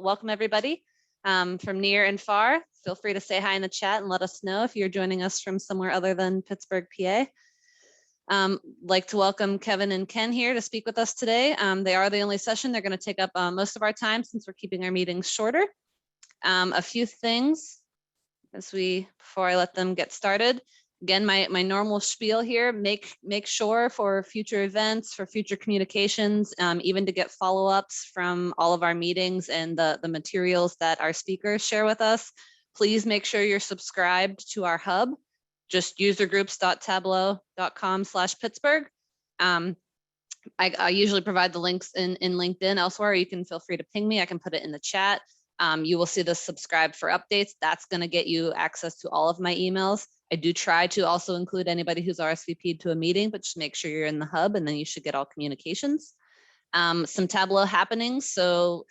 welcome everybody from near and far. Feel free to say hi in the chat and let us know if you're joining us from somewhere other than Pittsburgh, PA. Like to welcome Kevin and Ken here to speak with us today. They are the only session. They're going to take up most of our time since we're keeping our meetings shorter. A few things before I let them get started. Again, my normal spiel here, make sure for future events, for future communications, even to get follow-ups from all of our meetings and the materials that our speakers share with us, please make sure you're subscribed to our hub, just usergroups.tableau.com/Pittsburgh. I usually provide the links in LinkedIn elsewhere. You can feel free to ping me. I can put it in the chat. You will see the subscribe for updates. That's going to get you access to all of my emails. I do try to also include anybody who's RSVP'd to a meeting, but just make sure you're in the hub and then you should get all communications. Some Tableau happenings. So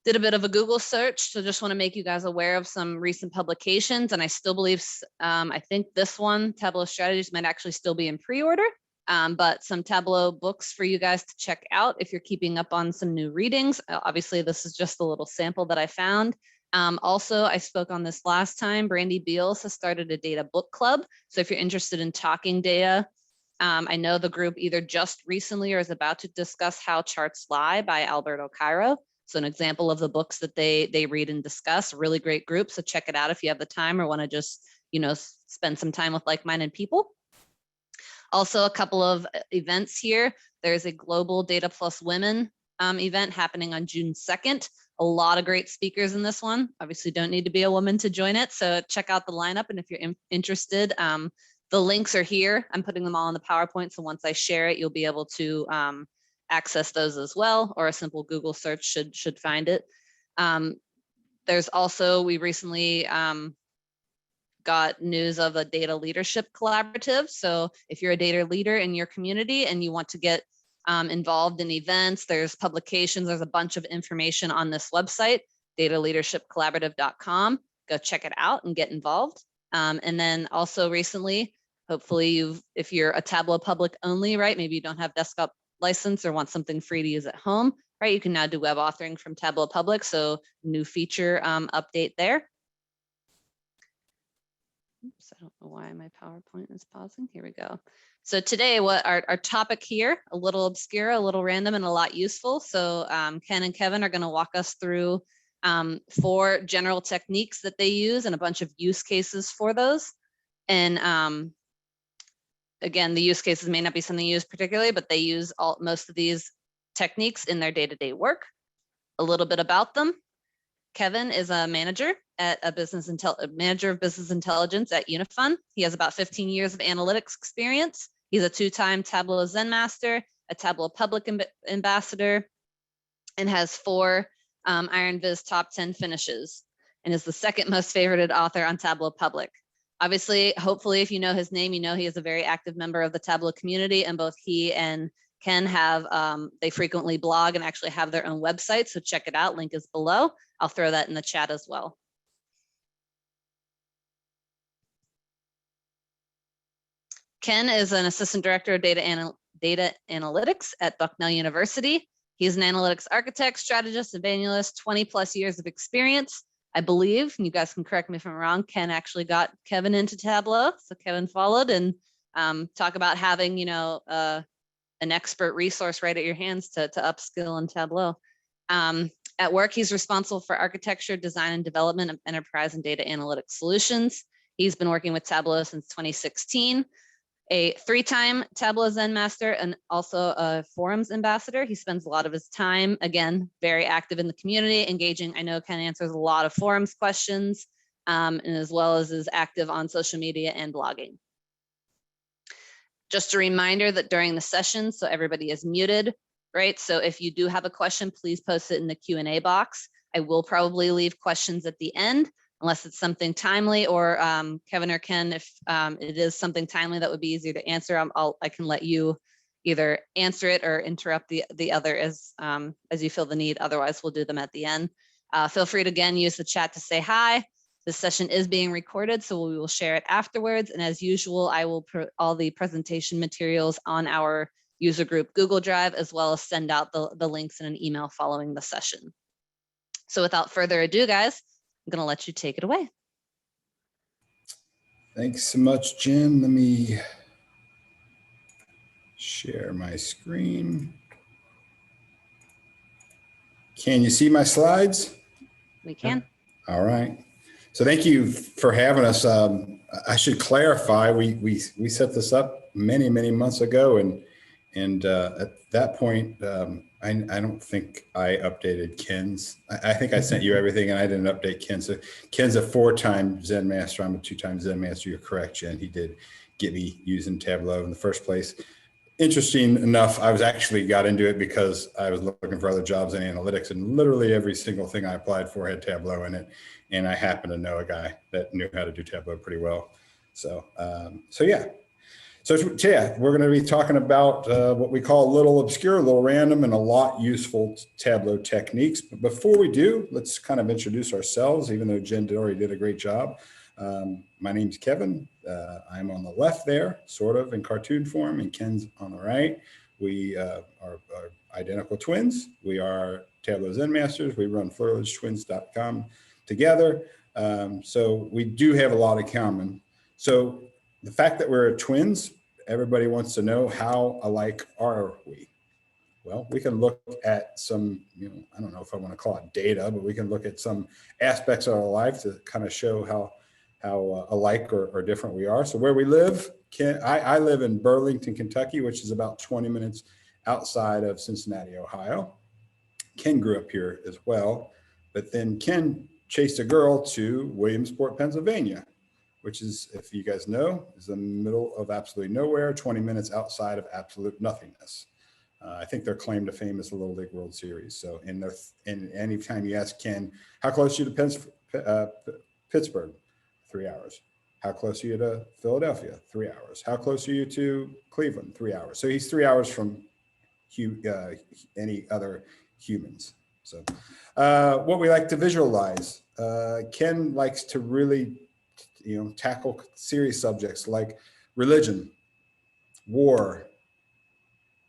did a bit of a Google search. So just want to make you guys aware of some recent publications. And I still believe, I think this one, Tableau Strategies, might actually still be in pre-order. But some Tableau books for you guys to check out if you're keeping up on some new readings. Obviously, this is just a little sample that I found. Also, I spoke on this last time. Brandy Beals has started a data book club. So if you're interested in talking data, I know the group either just recently or is about to discuss How Charts Lie by Alberto Cairo. So an example of the books that they read and discuss. Really great group. So check it out if you have the time or want to just, spend some time with like-minded people. Also, a couple of events here. There's a Global Data Plus Women event happening on June 2nd. A lot of great speakers in this one. Obviously, don't need to be a woman to join it. So check out the lineup. And if you're interested, the links are here. I'm putting them all in the PowerPoint. So once I share it, you'll be able to access those as well, or a simple Google search should find it. There's also, we recently got news of a data leadership collaborative. So if you're a data leader in your community and you want to get involved in events, there's publications, there's a bunch of information on this website, dataleadershipcollaborative.com. Go check it out and get involved. And then also recently, hopefully if you're a Tableau public only, right? Maybe you don't have desktop license or want something free to use at home, right? You can now do web authoring from Tableau Public. So new feature update there. Oops, I don't know why my PowerPoint is pausing. Here we go. So today, what our topic here, a little obscure, a little random, and a lot useful. So Ken and Kevin are going to walk us through 4 general techniques that they use and a bunch of use cases for those. And again, the use cases may not be something you use particularly, but they use most of these techniques in their day-to-day work. A little bit about them. Kevin is a manager at manager of business intelligence at Unifund. He has about 15 years of analytics experience. He's a 2-time Tableau Zen Master, a Tableau Public Ambassador, and has 4 Iron Viz top 10 finishes, and is the 2nd most favorited author on Tableau Public. Obviously, hopefully, if you know his name, you know he is a very active member of the Tableau community, and both he and Ken have, they frequently blog and actually have their own website, so check it out, link is below. I'll throw that in the chat as well. Ken is an assistant director of data analytics at Bucknell University. He's an analytics architect, strategist, evangelist, 20+ years of experience. I believe, and you guys can correct me if I'm wrong, Ken actually got Kevin into Tableau. So Kevin followed and talk about having, an expert resource right at your hands to upskill in Tableau. At work, he's responsible for architecture, design, and development of enterprise and data analytics solutions. He's been working with Tableau since 2016, a 3-time Tableau Zen Master, and also a forums ambassador. He spends a lot of his time, again, very active in the community, engaging. I know Ken answers a lot of forums questions, and as well as is active on social media and blogging. Just a reminder that during the session, so everybody is muted, right? So if you do have a question, please post it in the Q&A box. I will probably leave questions at the end, unless it's something timely, or Kevin or Ken, if it is something timely that would be easier to answer, I can let you either answer it or interrupt the other as you feel the need. Otherwise, we'll do them at the end. Feel free to, again, use the chat to say hi. This session is being recorded, so we will share it afterwards. And as usual, I will put all the presentation materials on our user group Google Drive, as well as send out the links in an email following the session. So without further ado, guys, I'm going to let you take it away. Thanks so much, Jen. Let me share my screen. Can you see my slides? We can. All right. So thank you for having us. I should clarify, we set this up many months ago, and at that point, I don't think I updated Ken's. I think I sent you everything, and I didn't update Ken. So Ken's a 4-time Zen Master. I'm a 2-time Zen Master. You're correct, Jen. He did get me using Tableau in the first place. Interesting enough, I was actually got into it because I was looking for other jobs in analytics, and literally every single thing I applied for had Tableau in it. And I happen to know a guy that knew how to do Tableau pretty well. So, yeah. So yeah, we're going to be talking about what we call a little obscure, a little random, and a lot useful Tableau techniques. But before we do, let's kind of introduce ourselves, even though Jen already did a great job. My name's Kevin. I'm on the left there, sort of in cartoon form, and Ken's on the right. We are identical twins. We are Tableau Zen Masters. We run FlerlageTwins.com together. So we do have a lot in common. So the fact that we're twins, everybody wants to know, how alike are we? Well, we can look at some, I don't know if I want to call it data, but we can look at some aspects of our life to kind of show how alike or different we are. So where we live, I live in Burlington, Kentucky, which is about 20 minutes outside of Cincinnati, Ohio. Ken grew up here as well, but then Ken chased a girl to Williamsport, Pennsylvania, which is, if you guys know, is the middle of absolutely nowhere, 20 minutes outside of absolute nothingness. I think their claim to fame is the Little League World Series. So and anytime you ask Ken, how close are you to Pittsburgh? 3 hours. How close are you to Philadelphia? 3 hours. How close are you to Cleveland? 3 hours. So he's 3 hours from any other humans. So what we like to visualize, Ken likes to really tackle serious subjects like religion, war,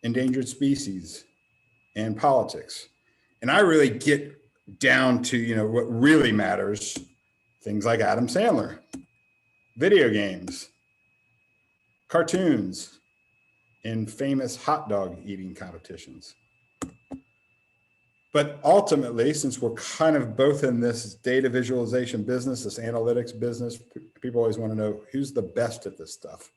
endangered species, and politics. And I really get down to, what really matters, things like Adam Sandler, video games, cartoons, and famous hot dog eating competitions. But ultimately, since we're kind of both in this data visualization business, this analytics business, people always want to know who's the best at this stuff.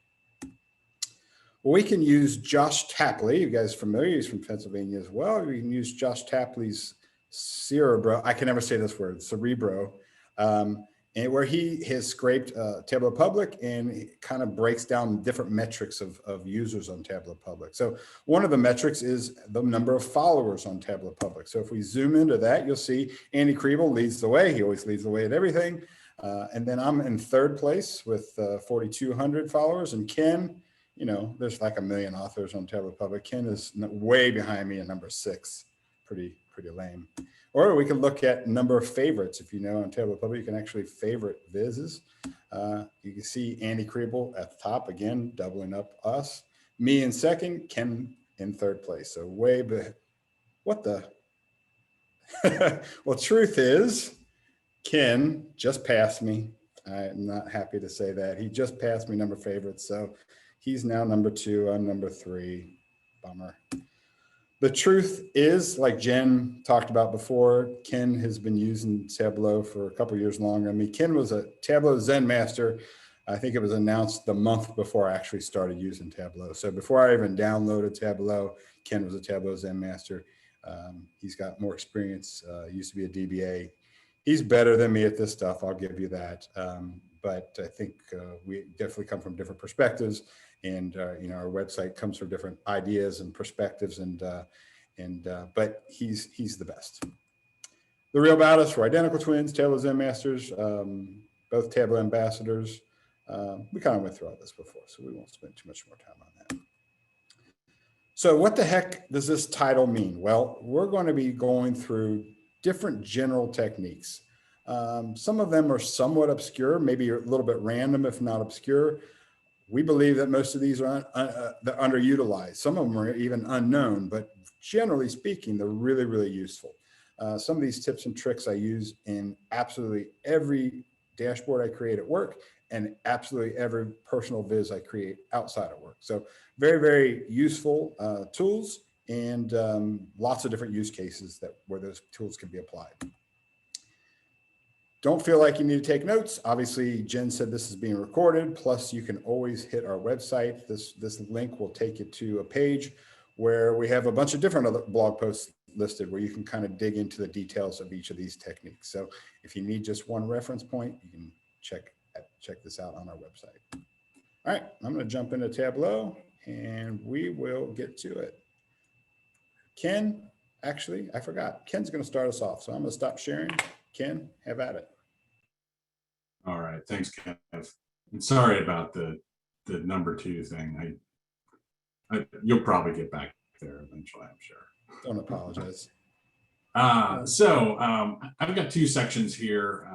Well, we can use Josh Tapley. You guys are familiar, he's from Pennsylvania as well. We can use Josh Tapley's Cerebro, I can never say this word, Cerebro, and where he has scraped Tableau Public, and it kind of breaks down different metrics of users on Tableau Public. So one of the metrics is the number of followers on Tableau Public. So if we zoom into that, you'll see Andy Kriebel leads the way. He always leads the way at everything. And then I'm in third place with 4,200 followers. And Ken, there's like 1 million authors on Tableau Public. Ken is way behind me at number 6. Pretty lame. Or we can look at number of favorites. If on Tableau Public, you can actually favorite vizzes. You can see Andy Kriebel at the top, again, doubling up us. Me in second, Ken in third place. So way behind. What the? Well, truth is, Ken just passed me. I'm not happy to say that. He just passed me number favorites. So he's now number 2, I'm number 3. Bummer. The truth is, like Jen talked about before, Ken has been using Tableau for a couple of years longer. I mean, Ken was a Tableau Zen Master. I think it was announced the month before I actually started using Tableau. So before I even downloaded Tableau, Ken was a Tableau Zen Master. He's got more experience, used to be a DBA. He's better than me at this stuff, I'll give you that. But I think we definitely come from different perspectives. And our website comes from different ideas and perspectives, but he's the best. The real about us, we're identical twins, Tableau Zen Masters, both Tableau ambassadors. We kind of went through all this before, so we won't spend too much more time on that. So what the heck does this title mean? Well, we're going to be going through different general techniques. Some of them are somewhat obscure, maybe a little bit random, if not obscure. We believe that most of these are they're underutilized. Some of them are even unknown, but generally speaking, they're really, really useful. some of these tips and tricks I use in absolutely every dashboard I create at work and absolutely every personal viz I create outside of work. So very, very useful tools, and lots of different use cases where those tools can be applied. Don't feel like you need to take notes. Obviously, Jen said this is being recorded. Plus, you can always hit our website. This link will take you to a page where we have a bunch of different other blog posts listed where you can kind of dig into the details of each of these techniques. So if you need just one reference point, you can check this out on our website. All right, I'm going to jump into Tableau and we will get to it. Ken, actually, I forgot. Ken's going to start us off. So I'm going to stop sharing. Ken, have at it. All right, thanks, Kev. And sorry about the number 2 thing. You'll probably get back there eventually, I'm sure. Don't apologize. I've got 2 sections here.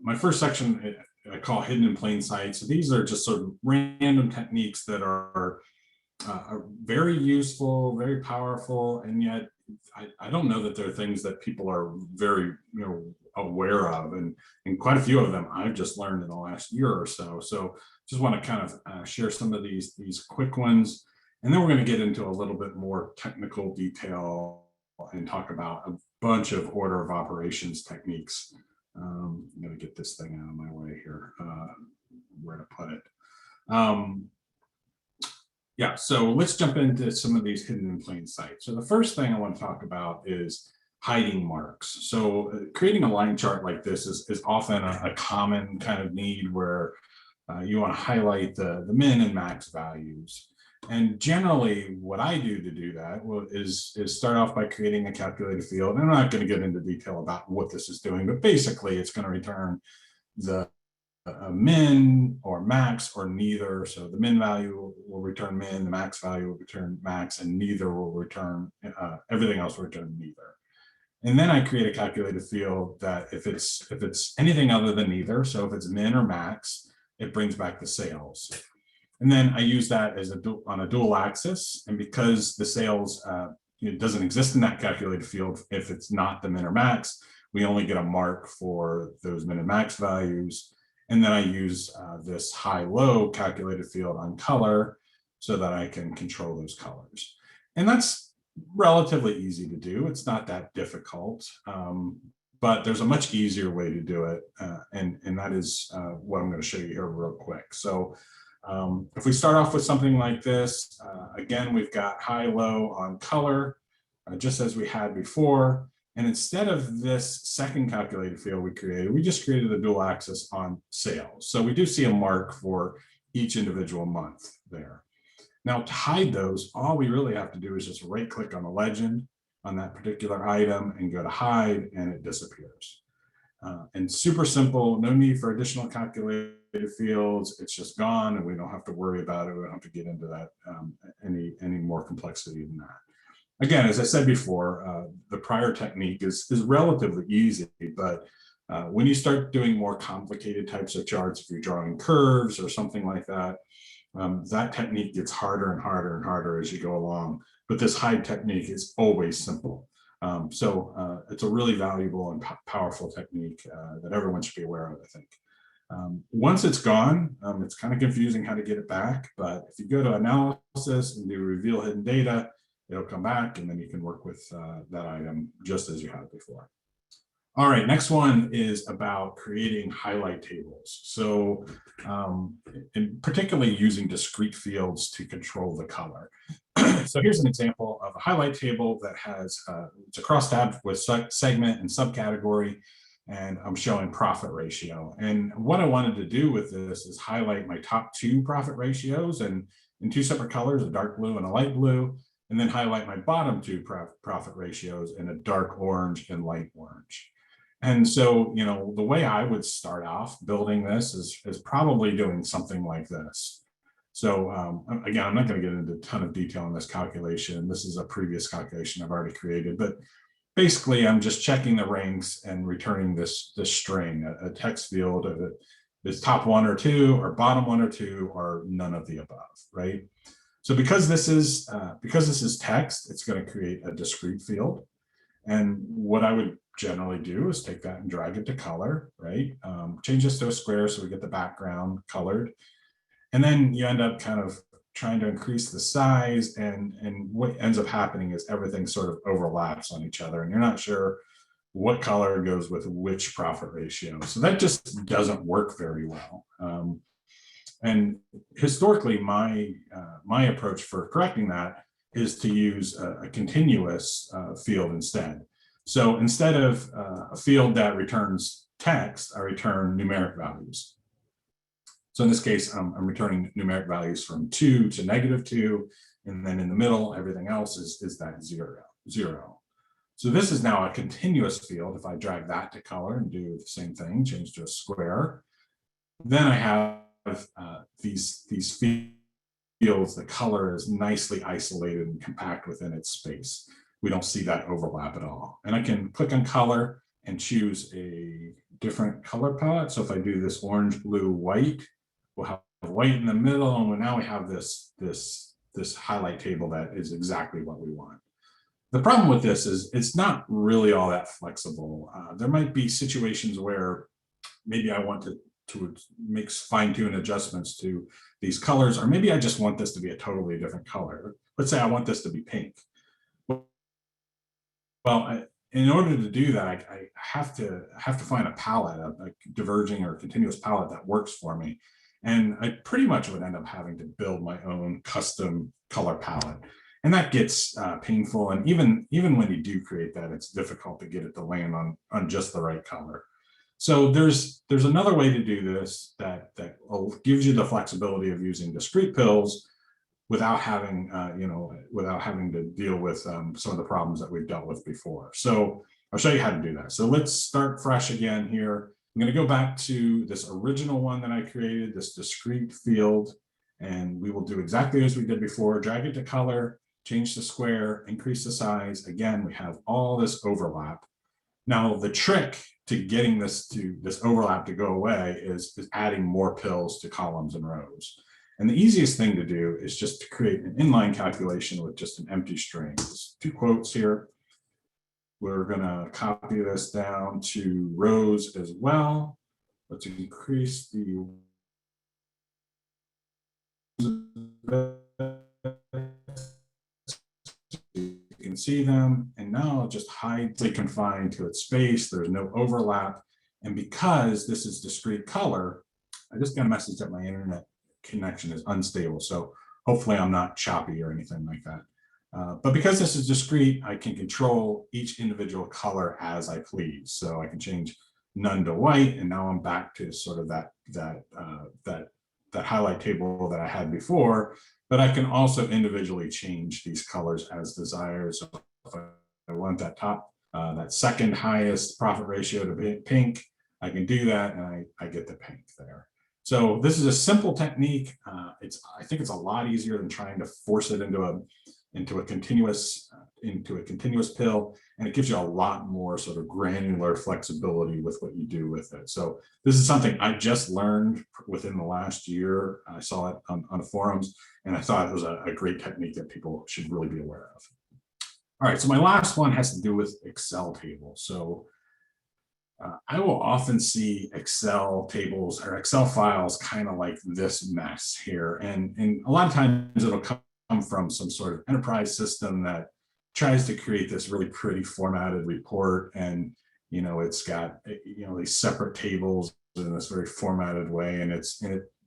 My first section I call hidden in plain sight. So these are just sort of random techniques that are very useful, very powerful, and yet I don't know that they're things that people are very aware of, and quite a few of them I've just learned in the last year or so. So just want to kind of share some of these quick ones, and then we're going to get into a little bit more technical detail and talk about a bunch of order of operations techniques. I'm going to get this thing out of my way here, where to put it. Yeah, so let's jump into some of these hidden in plain sight. So the first thing I want to talk about is hiding marks. So creating a line chart like this is often a common kind of need where you want to highlight the min and max values. And generally what I do to do that is start off by creating a calculated field. And I'm not going to get into detail about what this is doing, but basically it's going to return the min or max or neither. So the min value will return min, the max value will return max, and neither will return, everything else will return neither. And then I create a calculated field that if it's anything other than neither, so if it's min or max, it brings back the sales. And then I use that as on a dual axis. And because the sales it doesn't exist in that calculated field, if it's not the min or max, we only get a mark for those min and max values. And then I use this high-low calculated field on color so that I can control those colors. And that's relatively easy to do. It's not that difficult, but there's a much easier way to do it. And that is what I'm going to show you here real quick. So if we start off with something like this, again, we've got high-low on color, just as we had before. And instead of this second calculated field we created, we just created a dual axis on sales. So we do see a mark for each individual month there. Now to hide those, all we really have to do is just right click on the legend on that particular item and go to hide, and it disappears. And super simple, no need for additional calculated fields. It's just gone and we don't have to worry about it. We don't have to get into that any more complexity than that. Again, as I said before, the prior technique is relatively easy, but when you start doing more complicated types of charts, if you're drawing curves or something like that, that technique gets harder and harder and harder as you go along. But this hide technique is always simple. So it's a really valuable and powerful technique that everyone should be aware of, I think. Once it's gone, it's kind of confusing how to get it back, but if you go to analysis and do reveal hidden data, it'll come back and then you can work with that item just as you had before. All right, next one is about creating highlight tables. So and particularly using discrete fields to control the color. So here's an example of a highlight table that has, it's a cross tab with segment and subcategory, and I'm showing profit ratio. And what I wanted to do with this is highlight my top 2 profit ratios and in 2 separate colors, a dark blue and a light blue, and then highlight my bottom 2 profit ratios in a dark orange and light orange. And so, the way I would start off building this is probably doing something like this. So again, I'm not going to get into a ton of detail on this calculation. This is a previous calculation I've already created, but basically I'm just checking the ranks and returning this string, a text field of it is top 1 or 2 or bottom 1 or 2 or none of the above, right? So because this is text, it's going to create a discrete field. And what I would generally do is take that and drag it to color, right? Change this to a square so we get the background colored. And then you end up kind of trying to increase the size, and what ends up happening is everything sort of overlaps on each other, and you're not sure what color goes with which profit ratio. So that just doesn't work very well. And historically, my approach for correcting that is to use a continuous field instead. So instead of a field that returns text, I return numeric values. So in this case, I'm returning numeric values from 2 to -2, and then in the middle, everything else is that 0. So this is now a continuous field. If I drag that to color and do the same thing, change to a square, then I have these fields. The color is nicely isolated and compact within its space. We don't see that overlap at all. And I can click on color and choose a different color palette. So if I do this orange, blue, white, we'll have white in the middle, and now we have this highlight table that is exactly what we want. The problem with this is it's not really all that flexible. There might be situations where maybe I want to make fine-tune adjustments to these colors, or maybe I just want this to be a totally different color. Let's say I want this to be pink. Well, in order to do that, I have to find a palette, a diverging or continuous palette that works for me. And I pretty much would end up having to build my own custom color palette. And that gets painful. And even when you do create that, it's difficult to get it to land on just the right color. So there's another way to do this that gives you the flexibility of using discrete pills without having to deal with some of the problems that we've dealt with before. So I'll show you how to do that. So let's start fresh again here. I'm going to go back to this original one that I created, this discrete field, and we will do exactly as we did before. Drag it to color, change the square, increase the size. Again, we have all this overlap. Now, the trick to getting this overlap to go away is adding more pills to columns and rows. And the easiest thing to do is just to create an inline calculation with just an empty string. There's 2 quotes here. We're going to copy this down to rows as well. Let's increase the you can see them, and now I'll just hide it confined to its space. There's no overlap, and because this is discrete color, I just got a message that my internet connection is unstable, so hopefully I'm not choppy or anything like that. But because this is discrete, I can control each individual color as I please. So I can change none to white, and now I'm back to sort of that highlight table that I had before. But I can also individually change these colors as desired. So if I want that second highest profit ratio to pink, I can do that, and I get the pink there. So this is a simple technique. I think it's a lot easier than trying to force it into a continuous pill, and it gives you a lot more sort of granular flexibility with what you do with it. So this is something I just learned within the last year. I saw it on the forums, and I thought it was a great technique that people should really be aware of. All right, so my last one has to do with Excel tables. So I will often see Excel tables or Excel files kind of like this mess here. And a lot of times it'll come from some sort of enterprise system that tries to create this really pretty formatted report. And, it's got, these separate tables in this very formatted way.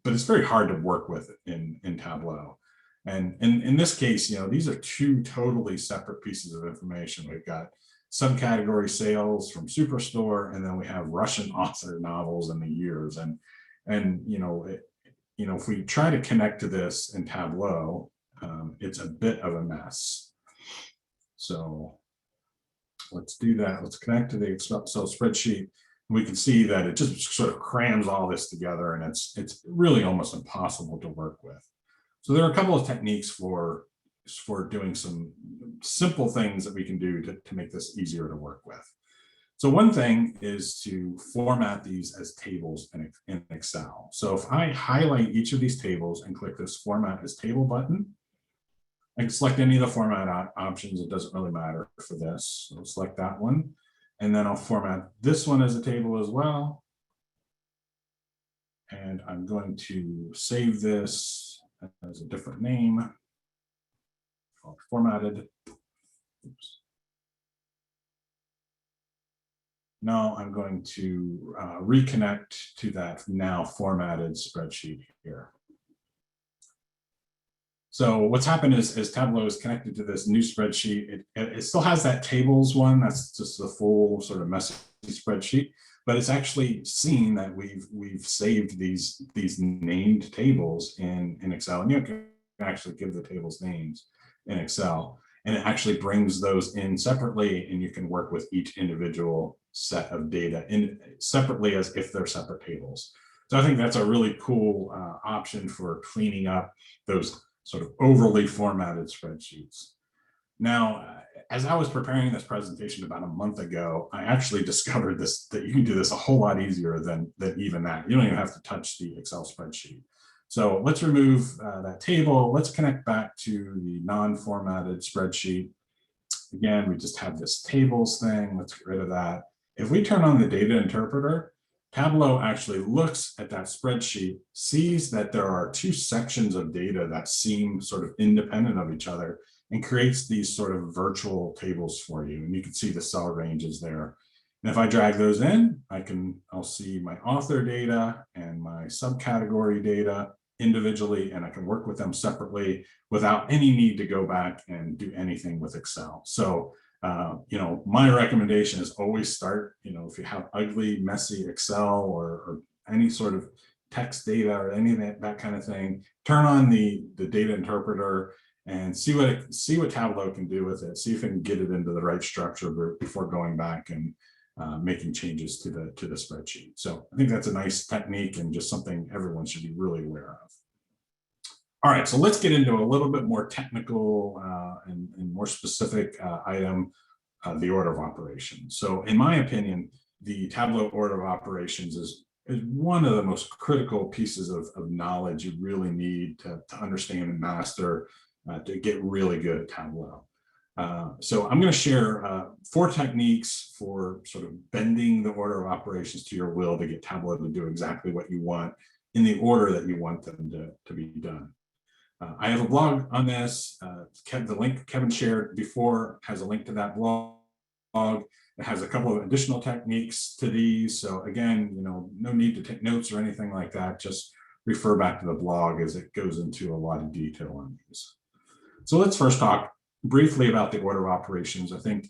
But it's very hard to work with in Tableau. And in this case, these are 2 totally separate pieces of information. We've got subcategory sales from Superstore, and then we have Russian author novels and the years. And if we try to connect to this in Tableau, it's a bit of a mess. So let's do that. Let's connect to the Excel spreadsheet. We can see that it just sort of crams all this together, and it's really almost impossible to work with. So there are a couple of techniques for doing some simple things that we can do to make this easier to work with. So one thing is to format these as tables in Excel. So if I highlight each of these tables and click this Format as Table button, I can select any of the format options. It doesn't really matter for this. So I'll select that one. And then I'll format this one as a table as well. And I'm going to save this as a different name. Formatted. Oops. Now I'm going to reconnect to that now formatted spreadsheet here. So what's happened is, as Tableau is connected to this new spreadsheet, it still has that tables one. That's just the full sort of messy spreadsheet, but it's actually seen that we've saved these named tables in Excel, and you can actually give the tables names in Excel, and it actually brings those in separately, and you can work with each individual set of data in separately as if they're separate tables. So I think that's a really cool option for cleaning up those sort of overly formatted spreadsheets. Now, as I was preparing this presentation about a month ago, I actually discovered this, that you can do this a whole lot easier than even that. You don't even have to touch the Excel spreadsheet. So let's remove that table. Let's connect back to the non-formatted spreadsheet. Again, we just have this tables thing. Let's get rid of that. If we turn on the data interpreter, Tableau actually looks at that spreadsheet, sees that there are two sections of data that seem sort of independent of each other, and creates these sort of virtual tables for you. And you can see the cell ranges there. And if I drag those in, I'll see my author data and my subcategory data individually, and I can work with them separately without any need to go back and do anything with Excel. So my recommendation is always start, if you have ugly, messy Excel or any sort of text data or any of that kind of thing, turn on the data interpreter and see what Tableau can do with it. See if it can get it into the right structure before going back and making changes to the spreadsheet. So I think that's a nice technique and just something everyone should be really aware of. All right, so let's get into a little bit more technical and more specific item, the order of operations. So in my opinion, the Tableau order of operations is one of the most critical pieces of knowledge you really need to understand and master to get really good at Tableau. So I'm going to share 4 techniques for sort of bending the order of operations to your will to get Tableau to do exactly what you want in the order that you want them to be done. I have a blog on this. The link Kevin shared before has a link to that blog. It has a couple of additional techniques to these. So again, no need to take notes or anything like that. Just refer back to the blog as it goes into a lot of detail on these. So let's first talk briefly about the order of operations. I think,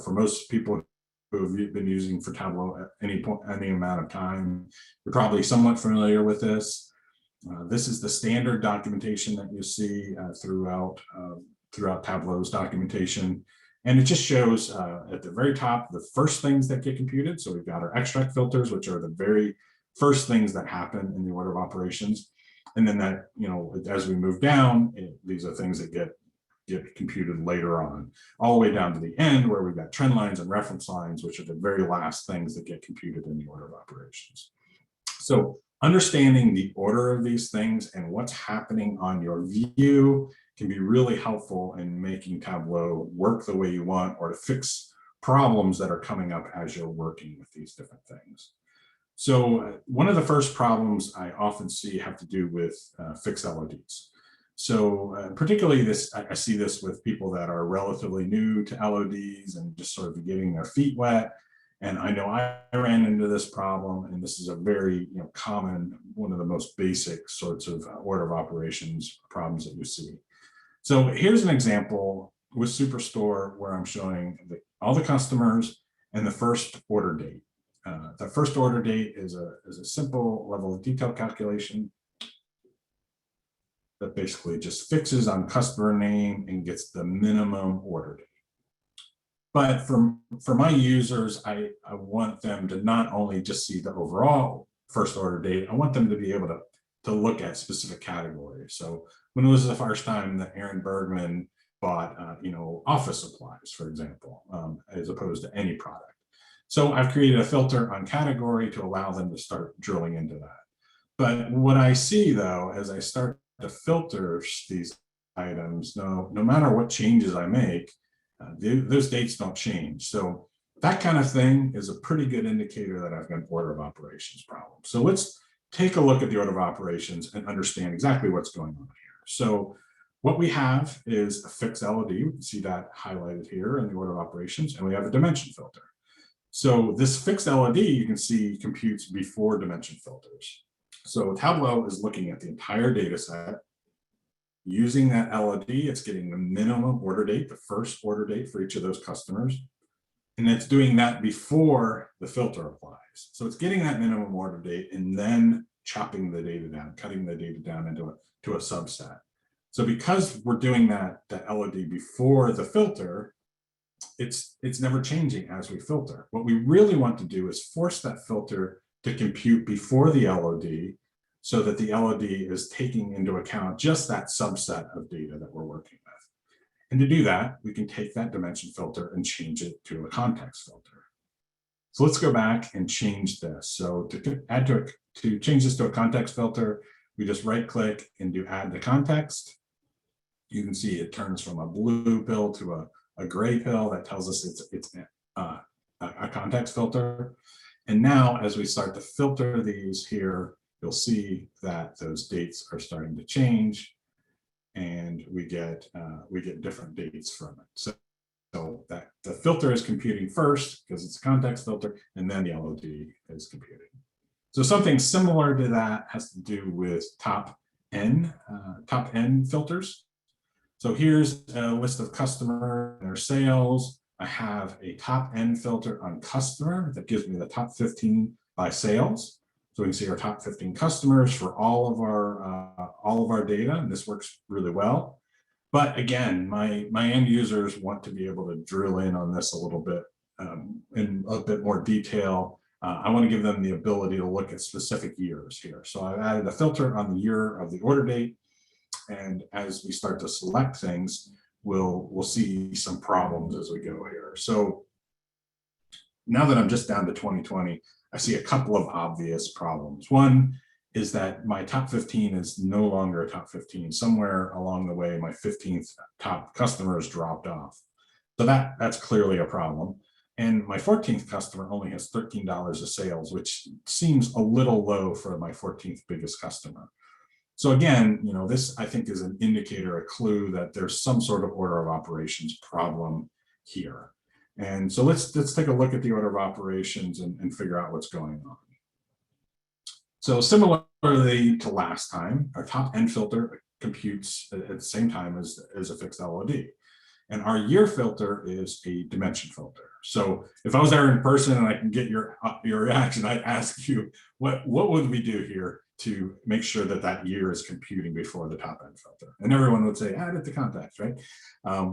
for most people who have been using for Tableau at any amount of time, you're probably somewhat familiar with this. This is the standard documentation that you see throughout Tableau's documentation. And it just shows at the very top, the first things that get computed. So we've got our extract filters, which are the very first things that happen in the order of operations. And then that, as we move down, these are things that get computed later on, all the way down to the end where we've got trend lines and reference lines, which are the very last things that get computed in the order of operations. So understanding the order of these things and what's happening on your view can be really helpful in making Tableau work the way you want, or to fix problems that are coming up as you're working with these different things. So one of the first problems I often see have to do with fixed LODs. So particularly I see this with people that are relatively new to LODs and just sort of getting their feet wet. And I know I ran into this problem, and this is a very common, one of the most basic sorts of order of operations problems that you see. So here's an example with Superstore where I'm showing all the customers and the first order date. The first order date is a simple level of detail calculation that basically just fixes on customer name and gets the minimum order date. But for my users, I want them to not only just see the overall first order date, I want them to be able to look at specific categories. So when was the first time that Aaron Bergman bought office supplies, for example, as opposed to any product? So I've created a filter on category to allow them to start drilling into that. But what I see, though, as I start to filter these items, no matter what changes I make, those dates don't change. So that kind of thing is a pretty good indicator that I've got an order of operations problem. So let's take a look at the order of operations and understand exactly what's going on here. So what we have is a fixed LOD. We can see that highlighted here in the order of operations, and we have a dimension filter. So this fixed LOD, you can see, computes before dimension filters. So Tableau is looking at the entire data set. Using that LOD, it's getting the minimum order date, the first order date for each of those customers. And it's doing that before the filter applies. So it's getting that minimum order date and then chopping the data down, cutting the data down into a subset. So because we're doing that LOD before the filter, it's never changing as we filter. What we really want to do is force that filter to compute before the LOD, so that the LOD is taking into account just that subset of data that we're working with. And to do that, we can take that dimension filter and change it to a context filter. So let's go back and change this. So to change this to a context filter, we just right click and do add to context. You can see it turns from a blue pill to a gray pill. That tells us it's a context filter. And now as we start to filter these here, you'll see that those dates are starting to change, and we get different dates from it. So that the filter is computing first because it's a context filter, and then the LOD is computing. So something similar to that has to do with top N filters. So here's a list of customer and their sales. I have a top N filter on customer that gives me the top 15 by sales. So we can see our top 15 customers for all of our data, and this works really well. But again, my end users want to be able to drill in on this a little bit in a bit more detail. I want to give them the ability to look at specific years here. So I've added a filter on the year of the order date, and as we start to select things, we'll see some problems as we go here. So now that I'm just down to 2020, I see a couple of obvious problems. One is that my top 15 is no longer a top 15. Somewhere along the way, my 15th top customer has dropped off. So that's clearly a problem. And my 14th customer only has $13 of sales, which seems a little low for my 14th biggest customer. So again, this I think is an indicator, a clue that there's some sort of order of operations problem here. And so let's take a look at the order of operations and figure out what's going on. So similarly to last time, our top N filter computes at the same time as a fixed LOD. And our year filter is a dimension filter. So if I was there in person and I can get your reaction, I'd ask you, what would we do here to make sure that year is computing before the top N filter? And everyone would say, add it to context, right?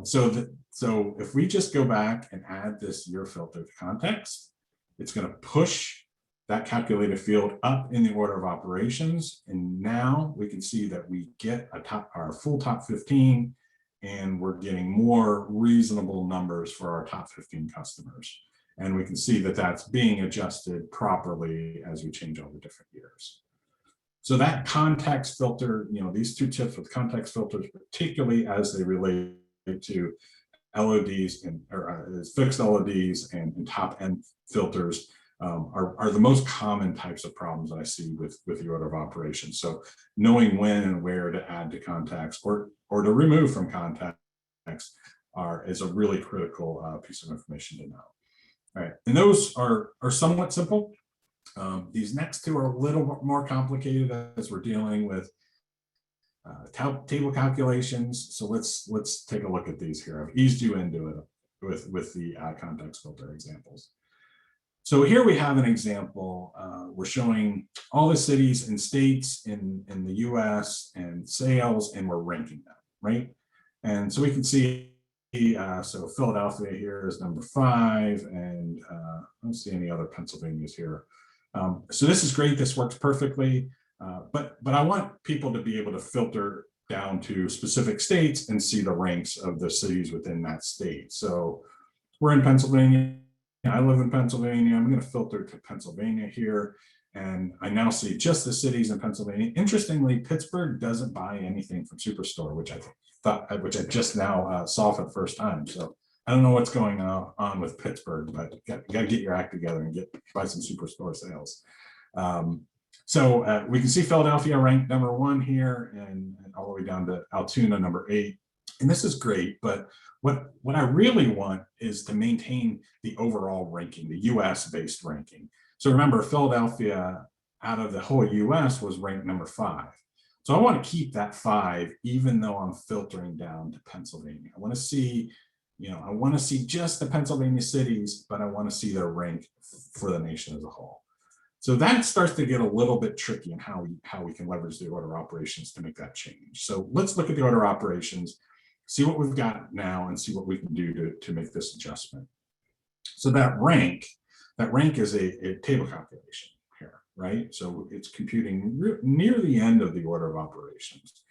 So if we just go back and add this year filter to context, it's going to push that calculated field up in the order of operations. And now we can see that we get our full top 15, and we're getting more reasonable numbers for our top 15 customers. And we can see that that's being adjusted properly as we change all the different years. So that context filter, these two tips with context filters, particularly as they relate to LODs or fixed LODs and top N filters, are the most common types of problems that I see with the order of operations. So knowing when and where to add to context or to remove from context is a really critical piece of information to know. All right, and those are somewhat simple. These next two are a little bit more complicated as we're dealing with table calculations. So let's take a look at these here. I've eased you into it with the context filter examples. So here we have an example. We're showing all the cities and states in the US and sales, and we're ranking them, right? And so we can see, so Philadelphia here is number 5, and I don't see any other Pennsylvanias here. So this is great. This works perfectly. But I want people to be able to filter down to specific states and see the ranks of the cities within that state. So we're in Pennsylvania. I live in Pennsylvania. I'm going to filter to Pennsylvania here. And I now see just the cities in Pennsylvania. Interestingly, Pittsburgh doesn't buy anything from Superstore, which I thought, which I just now saw for the first time. So I don't know what's going on with Pittsburgh, but you got to get your act together and buy some superstore sales. So we can see Philadelphia ranked #1 here, and all the way down to Altoona #8. And this is great, but what I really want is to maintain the overall ranking, the US based ranking. So remember, Philadelphia out of the whole US was ranked #5. So I want to keep that 5, even though I'm filtering down to Pennsylvania. I want to see, I want to see just the Pennsylvania cities, but I want to see their rank for the nation as a whole. So that starts to get a little bit tricky in how we can leverage the order operations to make that change. So let's look at the order operations, see what we've got now, and see what we can do to make this adjustment. So that rank is a table calculation here, right? So it's computing near the end of the order of operations.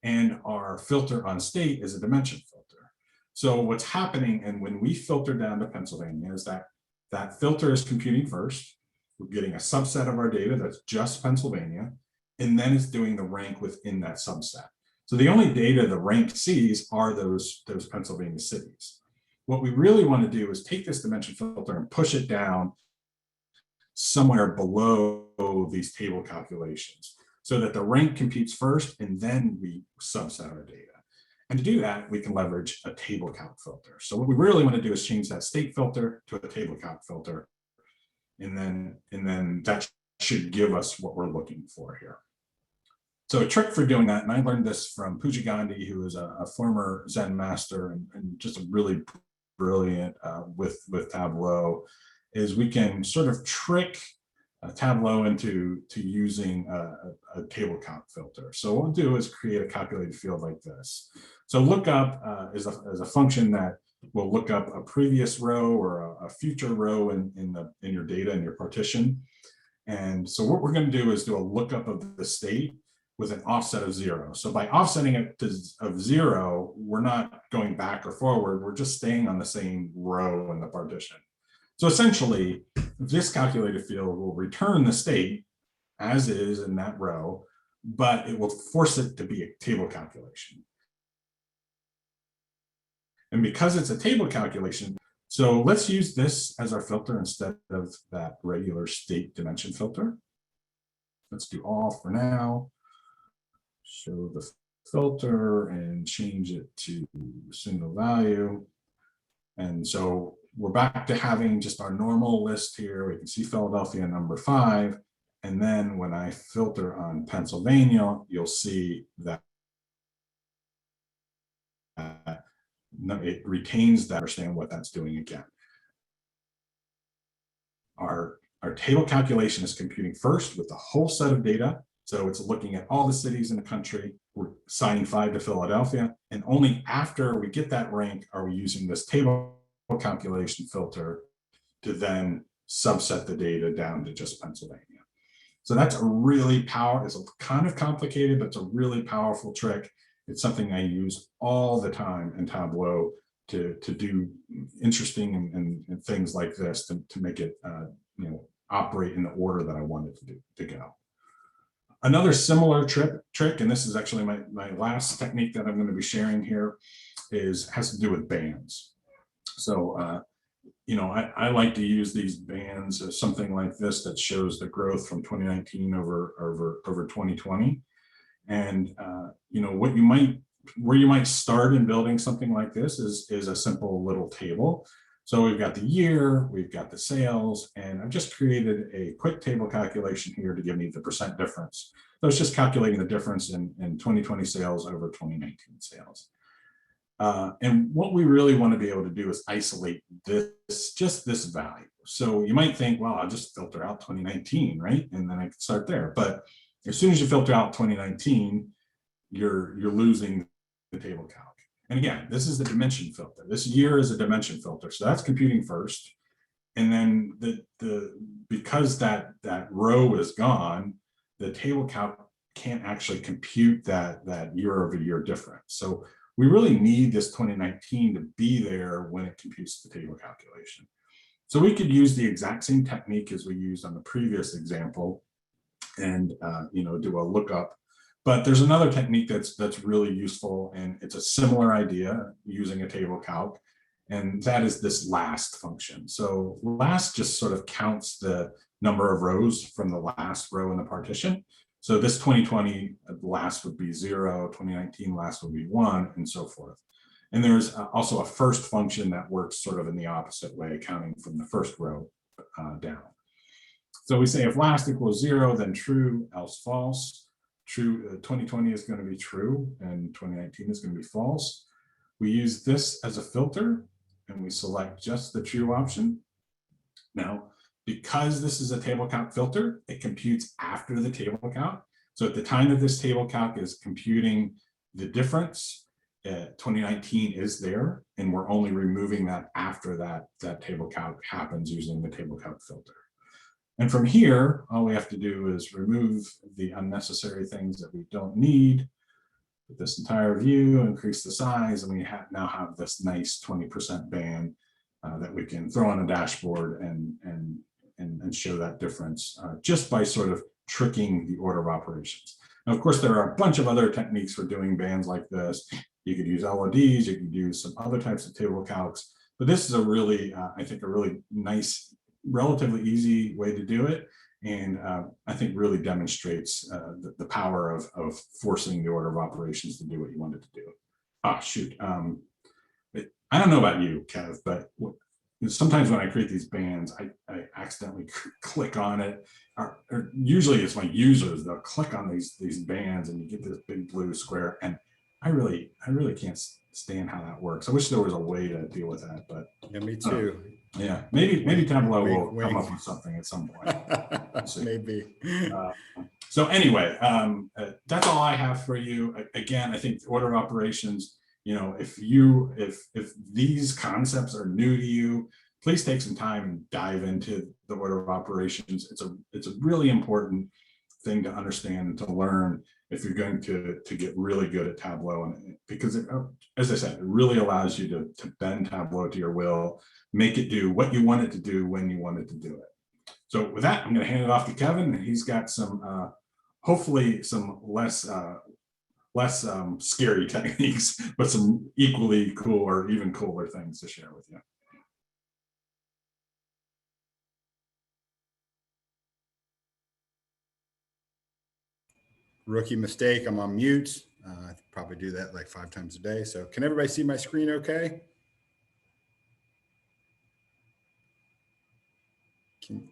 And our filter on state is a dimension filter. So what's happening, and when we filter down to Pennsylvania, is that filter is computing first. We're getting a subset of our data that's just Pennsylvania, and then it's doing the rank within that subset. So the only data the rank sees are those Pennsylvania cities. What we really want to do is take this dimension filter and push it down somewhere below these table calculations so that the rank computes first, and then we subset our data. And to do that, we can leverage a table calc filter. So what we really want to do is change that state filter to a table calc filter. And then that should give us what we're looking for here. So a trick for doing that, and I learned this from Pooja Gandhi, who is a former Zen master and just a really brilliant with Tableau, is we can sort of trick Tableau into using a table calc filter. So what we'll do is create a calculated field like this. So lookup is a function that will look up a previous row or a future row in your data, in your partition. And so what we're going to do is do a lookup of the state with an offset of 0. So by offsetting it of 0, we're not going back or forward, we're just staying on the same row in the partition. So essentially, this calculated field will return the state as is in that row, but it will force it to be a table calculation. And because it's a table calculation, so let's use this as our filter instead of that regular state dimension filter. Let's do all for now. Show the filter and change it to single value. And so we're back to having just our normal list here. We can see Philadelphia #5. And then when I filter on Pennsylvania, you'll see that it retains that, understand what that's doing again. Our table calculation is computing first with the whole set of data. So it's looking at all the cities in the country. We're assigning 5 to Philadelphia. And only after we get that rank are we using this table calculation filter to then subset the data down to just Pennsylvania. So that's a really powerful, it's kind of complicated, but it's a really powerful trick. It's something I use all the time in Tableau to do interesting and things like this to make it operate in the order that I want it to go. Another similar trick, and this is actually my last technique that I'm going to be sharing here, has to do with bands. So I like to use these bands as something like this that shows the growth from 2019 over 2020. And where you might start in building something like this is a simple little table. So we've got the year, we've got the sales, and I've just created a quick table calculation here to give me the % difference. So it's just calculating the difference in 2020 sales over 2019 sales. And what we really want to be able to do is isolate just this value. So you might think, well, I'll just filter out 2019, right? And then I can start there. But as soon as you filter out 2019, you're losing the table calc. And again, this is the dimension filter. This year is a dimension filter. So that's computing first. And then because that row is gone, the table calc can't actually compute that year-over-year difference. So we really need this 2019 to be there when it computes the table calculation. So we could use the exact same technique as we used on the previous example and do a lookup But there's another technique that's really useful, and it's a similar idea using a table calc, and that is this last function. So last just sort of counts the number of rows from the last row in the partition. So this 2020 last would be 0, 2019 last would be 1, and so forth. And there's also a first function that works sort of in the opposite way, counting from the first row down. So we say if last equals 0, then true, else false. True, 2020 is going to be true, and 2019 is going to be false. We use this as a filter, and we select just the true option. Now, because this is a table calc filter, it computes after the table calc. So at the time that this table calc is computing the difference, 2019 is there, and we're only removing that after that table calc happens using the table calc filter. And from here, all we have to do is remove the unnecessary things that we don't need, put this entire view, increase the size, and we now have this nice 20% band that we can throw on a dashboard and show that difference just by sort of tricking the order of operations. Now, of course, there are a bunch of other techniques for doing bands like this. You could use LODs, you could use some other types of table calcs, but this is a really, I think, a really nice, relatively easy way to do it. And I think really demonstrates the power of forcing the order of operations to do what you want it to do. Ah, shoot. I don't know about you, Kev, but sometimes when I create these bands, I accidentally click on it. Or usually it's my users, they'll click on these bands and you get this big blue square. And I really can't stand how that works. I wish there was a way to deal with that, but yeah, me too. Yeah, maybe Tableau will wink. come up with something at some point. Maybe. So anyway, that's all I have for you. Again, I think order of operations, if these concepts are new to you, please take some time and dive into the order of operations. It's a really important thing to understand and to learn if you're going to get really good at Tableau, and because as I said, it really allows you to bend Tableau to your will, make it do what you want it to do when you want it to do it. So with that, I'm going to hand it off to Kevin, and he's got some hopefully some less scary techniques, but some equally cool or even cooler things to share with you. Rookie mistake, I'm on mute. I probably do that like 5 times a day. So can everybody see my screen okay?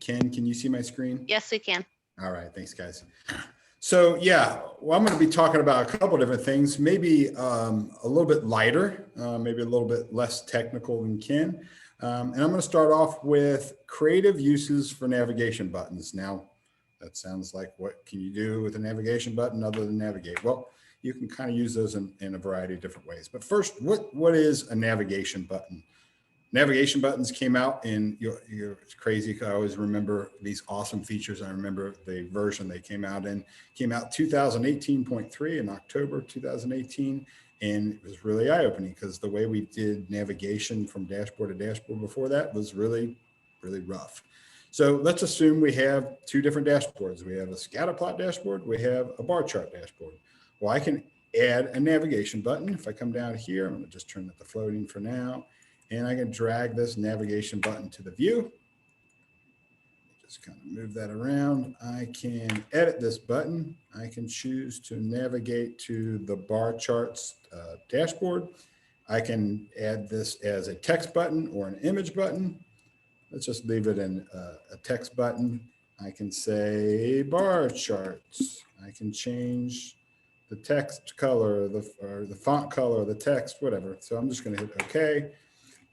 Can you see my screen? Yes, we can. All right, thanks guys. So yeah, well, I'm going to be talking about a couple different things, maybe a little bit lighter, maybe a little bit less technical than Ken. And I'm going to start off with creative uses for navigation buttons. Now, that sounds like, what can you do with a navigation button other than navigate? Well, you can kind of use those in a variety of different ways. But first, what is a navigation button? Navigation buttons came out in, it's crazy. I always remember these awesome features. I remember the version they came out 2018.3 in October 2018. And it was really eye-opening because the way we did navigation from dashboard to dashboard before that was really, really rough. So let's assume we have 2 different dashboards. We have a scatter plot dashboard. We have a bar chart dashboard. Well, I can add a navigation button. If I come down here, I'm going to just turn it to floating for now. And I can drag this navigation button to the view. Just kind of move that around. I can edit this button. I can choose to navigate to the bar charts dashboard. I can add this as a text button or an image button. Let's just leave it in a text button. I can say bar charts. I can change the text color, or the font color, the text, whatever. So I'm just going to hit OK.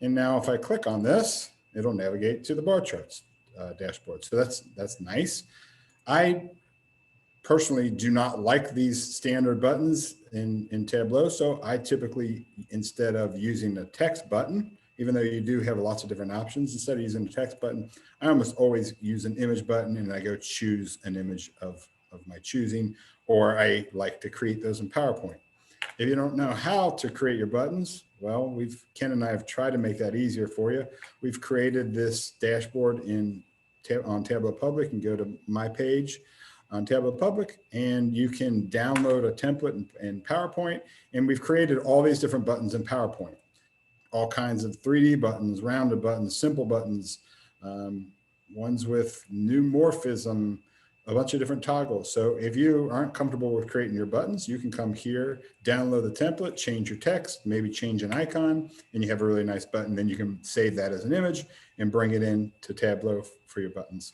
And now if I click on this, it'll navigate to the bar charts dashboard. So that's nice. I personally do not like these standard buttons in Tableau. So I typically, instead of using the text button, even though you do have lots of different options, instead of using the text button, I almost always use an image button, and I go choose an image of my choosing, or I like to create those in PowerPoint. If you don't know how to create your buttons, well, Ken and I have tried to make that easier for you. We've created this dashboard on Tableau Public, and go to my page. on Tableau Public, and you can download a template in PowerPoint. And we've created all these different buttons in PowerPoint, all kinds of 3D buttons, rounded buttons, simple buttons, ones with new morphism, a bunch of different toggles. So if you aren't comfortable with creating your buttons, you can come here, download the template, change your text, maybe change an icon, and you have a really nice button. Then you can save that as an image and bring it in to Tableau for your buttons.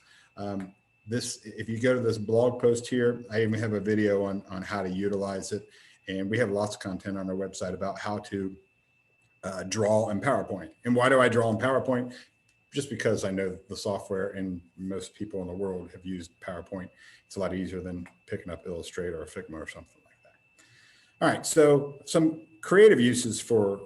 If you go to this blog post here, I even have a video on how to utilize it. And we have lots of content on our website about how to draw in PowerPoint. And why do I draw in PowerPoint? Just because I know the software and most people in the world have used PowerPoint. It's a lot easier than picking up Illustrator or Figma or something like that. All right, so some creative uses for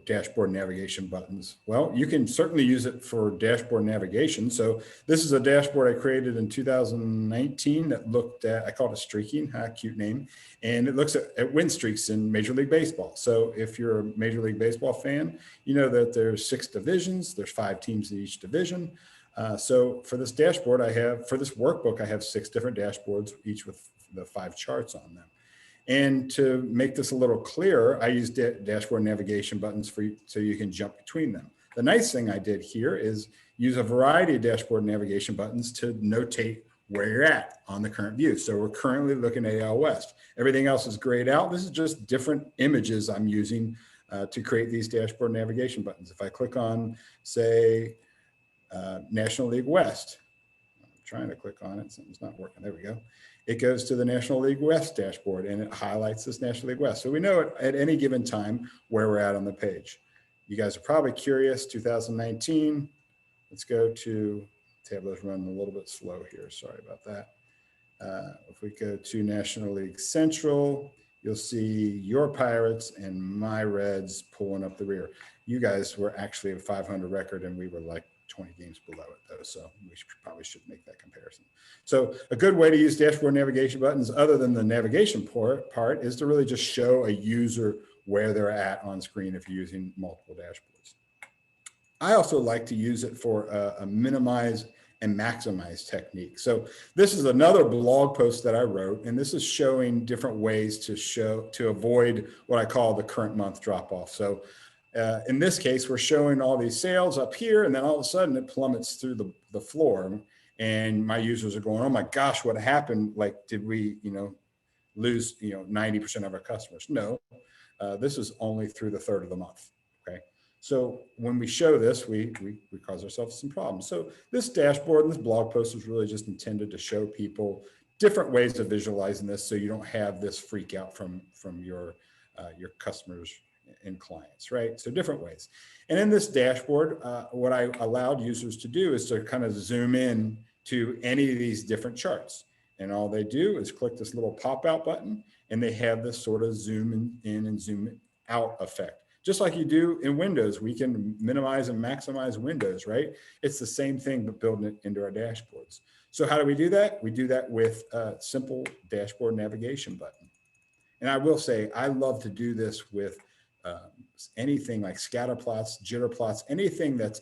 dashboard navigation buttons. Well, you can certainly use it for dashboard navigation. So this is a dashboard I created in 2019 that looked at, I called it streaking, cute name. And it looks at win streaks in Major League Baseball. So if you're a Major League Baseball fan, you know that there's 6 divisions, there's 5 teams in each division. So for this dashboard, for this workbook, I have 6 different dashboards, each with the 5 charts on them. And to make this a little clearer, I use dashboard navigation buttons so you can jump between them. The nice thing I did here is use a variety of dashboard navigation buttons to notate where you're at on the current view. So we're currently looking at AL West. Everything else is grayed out. This is just different images I'm using to create these dashboard navigation buttons. If I click on, say, National League West, I'm trying to click on it, something's not working, there we go. It goes to the National League West dashboard and it highlights this National League West. So we know at any given time where we're at on the page. You guys are probably curious, 2019, let's go to, Tableau's running a little bit slow here, sorry about that. If we go to National League Central, you'll see your Pirates and my Reds pulling up the rear. You guys were actually a 500 record and we were like 20 games below it though, so we probably should make that comparison. So a good way to use dashboard navigation buttons other than the navigation part is to really just show a user where they're at on screen if you're using multiple dashboards. I also like to use it for a minimize and maximize technique. So this is another blog post that I wrote, and this is showing different ways to avoid what I call the current month drop off. So in this case, we're showing all these sales up here, and then all of a sudden it plummets through the floor, and my users are going, "Oh my gosh, what happened? Like, did we, lose, 90% of our customers?" No, this is only through the 3rd of the month. Okay, so when we show this, we cause ourselves some problems. So this dashboard and this blog post is really just intended to show people different ways of visualizing this, so you don't have this freak out from your customers and clients, right? So different ways. And in this dashboard, what I allowed users to do is to kind of zoom in to any of these different charts. And all they do is click this little pop-out button, and they have this sort of zoom in and zoom out effect. Just like you do in Windows, we can minimize and maximize windows, right? It's the same thing, but building it into our dashboards. So how do we do that? We do that with a simple dashboard navigation button. And I will say, I love to do this with anything like scatter plots, jitter plots, anything that's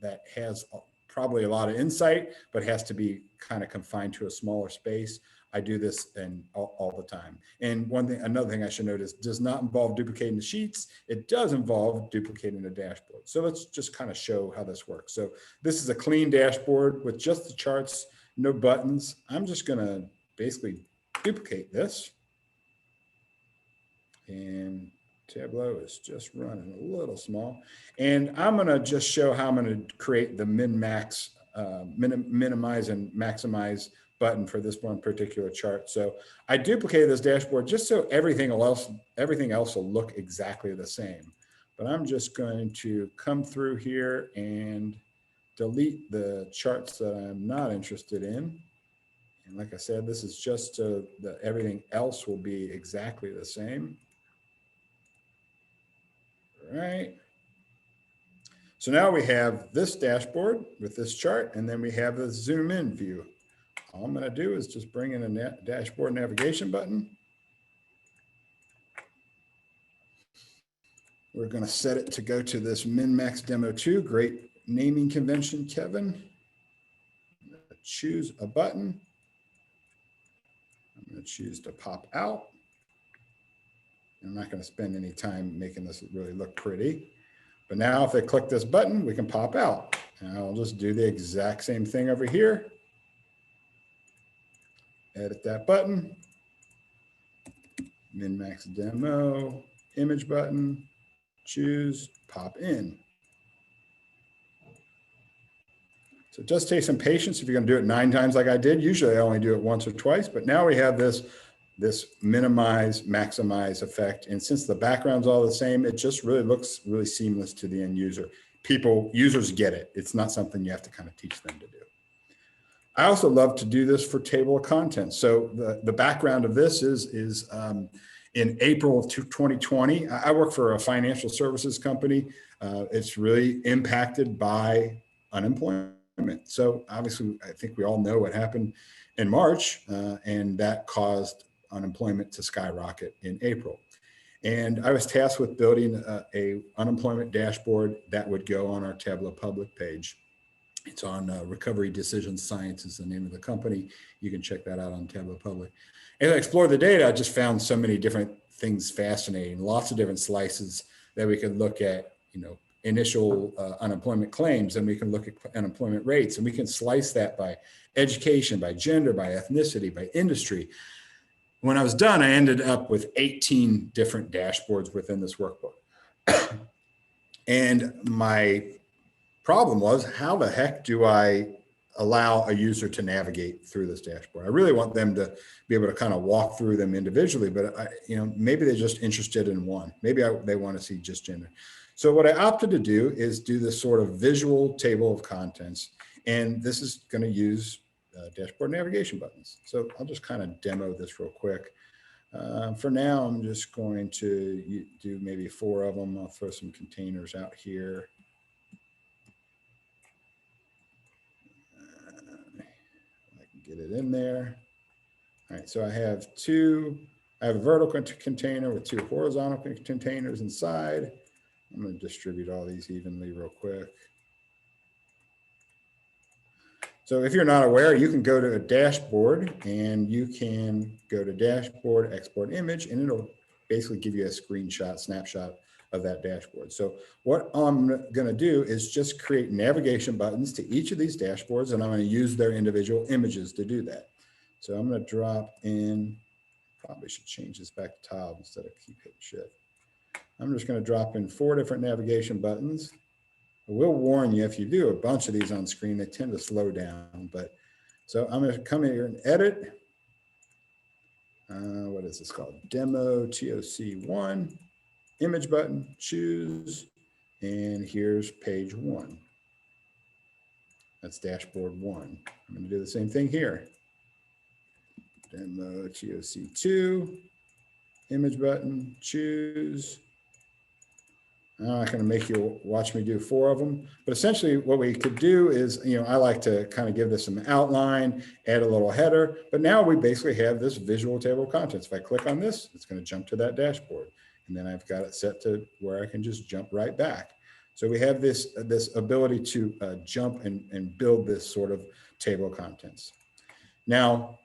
that has probably a lot of insight, but has to be kind of confined to a smaller space. I do this all the time. And another thing I should note is does not involve duplicating the sheets. It does involve duplicating the dashboard. So let's just kind of show how this works. So this is a clean dashboard with just the charts, no buttons. I'm just gonna basically duplicate this. And Tableau is just running a little small. And I'm gonna just show how I'm gonna create the minimize and maximize button for this one particular chart. So I duplicated this dashboard just so everything else will look exactly the same. But I'm just going to come through here and delete the charts that I'm not interested in. And like I said, this is just so that everything else will be exactly the same. All right. So now we have this dashboard with this chart, and then we have the zoom in view. All I'm going to do is just bring in a dashboard navigation button. We're going to set it to go to this min-max demo 2. Great naming convention, Kevin. Choose a button. I'm going to choose to pop out. I'm not going to spend any time making this really look pretty. But now if they click this button, we can pop out. And I'll just do the exact same thing over here. Edit that button. Min-max demo, image button, choose, pop in. So it does take some patience if you're going to do it 9 times like I did. Usually I only do it once or twice, but now we have this minimize, maximize effect. And since the background's all the same, it just really looks really seamless to the end user. Users get it. It's not something you have to kind of teach them to do. I also love to do this for table of contents. So the background of this is in April of 2020, I work for a financial services company. It's really impacted by unemployment. So obviously, I think we all know what happened in March, and that caused unemployment to skyrocket in April. And I was tasked with building a unemployment dashboard that would go on our Tableau public page. It's on Recovery Decision Science is the name of the company. You can check that out on Tableau Public. As I explored the data, I just found so many different things fascinating, lots of different slices that we could look at, initial unemployment claims, and we can look at unemployment rates, and we can slice that by education, by gender, by ethnicity, by industry. When I was done, I ended up with 18 different dashboards within this workbook. And my problem was, how the heck do I allow a user to navigate through this dashboard? I really want them to be able to kind of walk through them individually, but maybe they're just interested in one. Maybe they want to see just gender. So what I opted to do is do this sort of visual table of contents, and this is going to use dashboard navigation buttons. So I'll just kind of demo this real quick. For now, I'm just going to do maybe 4 of them. I'll throw some containers out here. I can get it in there. All right, so I have a vertical container with 2 horizontal containers inside. I'm going to distribute all these evenly real quick. So if you're not aware, you can go to a dashboard and you can go to dashboard, export image, and it'll basically give you a snapshot of that dashboard. So what I'm going to do is just create navigation buttons to each of these dashboards, and I'm going to use their individual images to do that. So I'm going to drop in, probably should change this back to tile instead of keep hitting shift. I'm just going to drop in 4 different navigation buttons. I will warn you, if you do a bunch of these on screen, they tend to slow down. But so I'm going to come in here and edit. What is this called? Demo TOC1, image button, choose, and here's page 1. That's dashboard 1. I'm going to do the same thing here. Demo TOC2, image button, choose. I'm not going to make you watch me do 4 of them, but essentially what we could do is, I like to kind of give this an outline, add a little header, but now we basically have this visual table of contents. If I click on this, it's going to jump to that dashboard, and then I've got it set to where I can just jump right back. So we have this ability to jump and build this sort of table of contents. Now,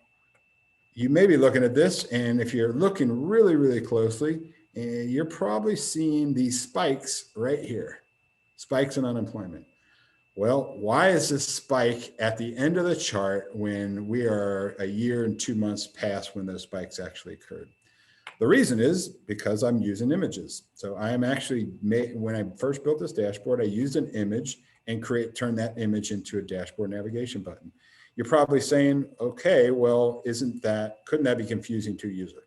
you may be looking at this, and if you're looking really, really closely, and you're probably seeing these spikes right here, spikes in unemployment. Well, why is this spike at the end of the chart when we are a year and 2 months past when those spikes actually occurred? The reason is because I'm using images. So I am actually, when I first built this dashboard, I used an image and turned that image into a dashboard navigation button. You're probably saying, okay, well, couldn't that be confusing to a user?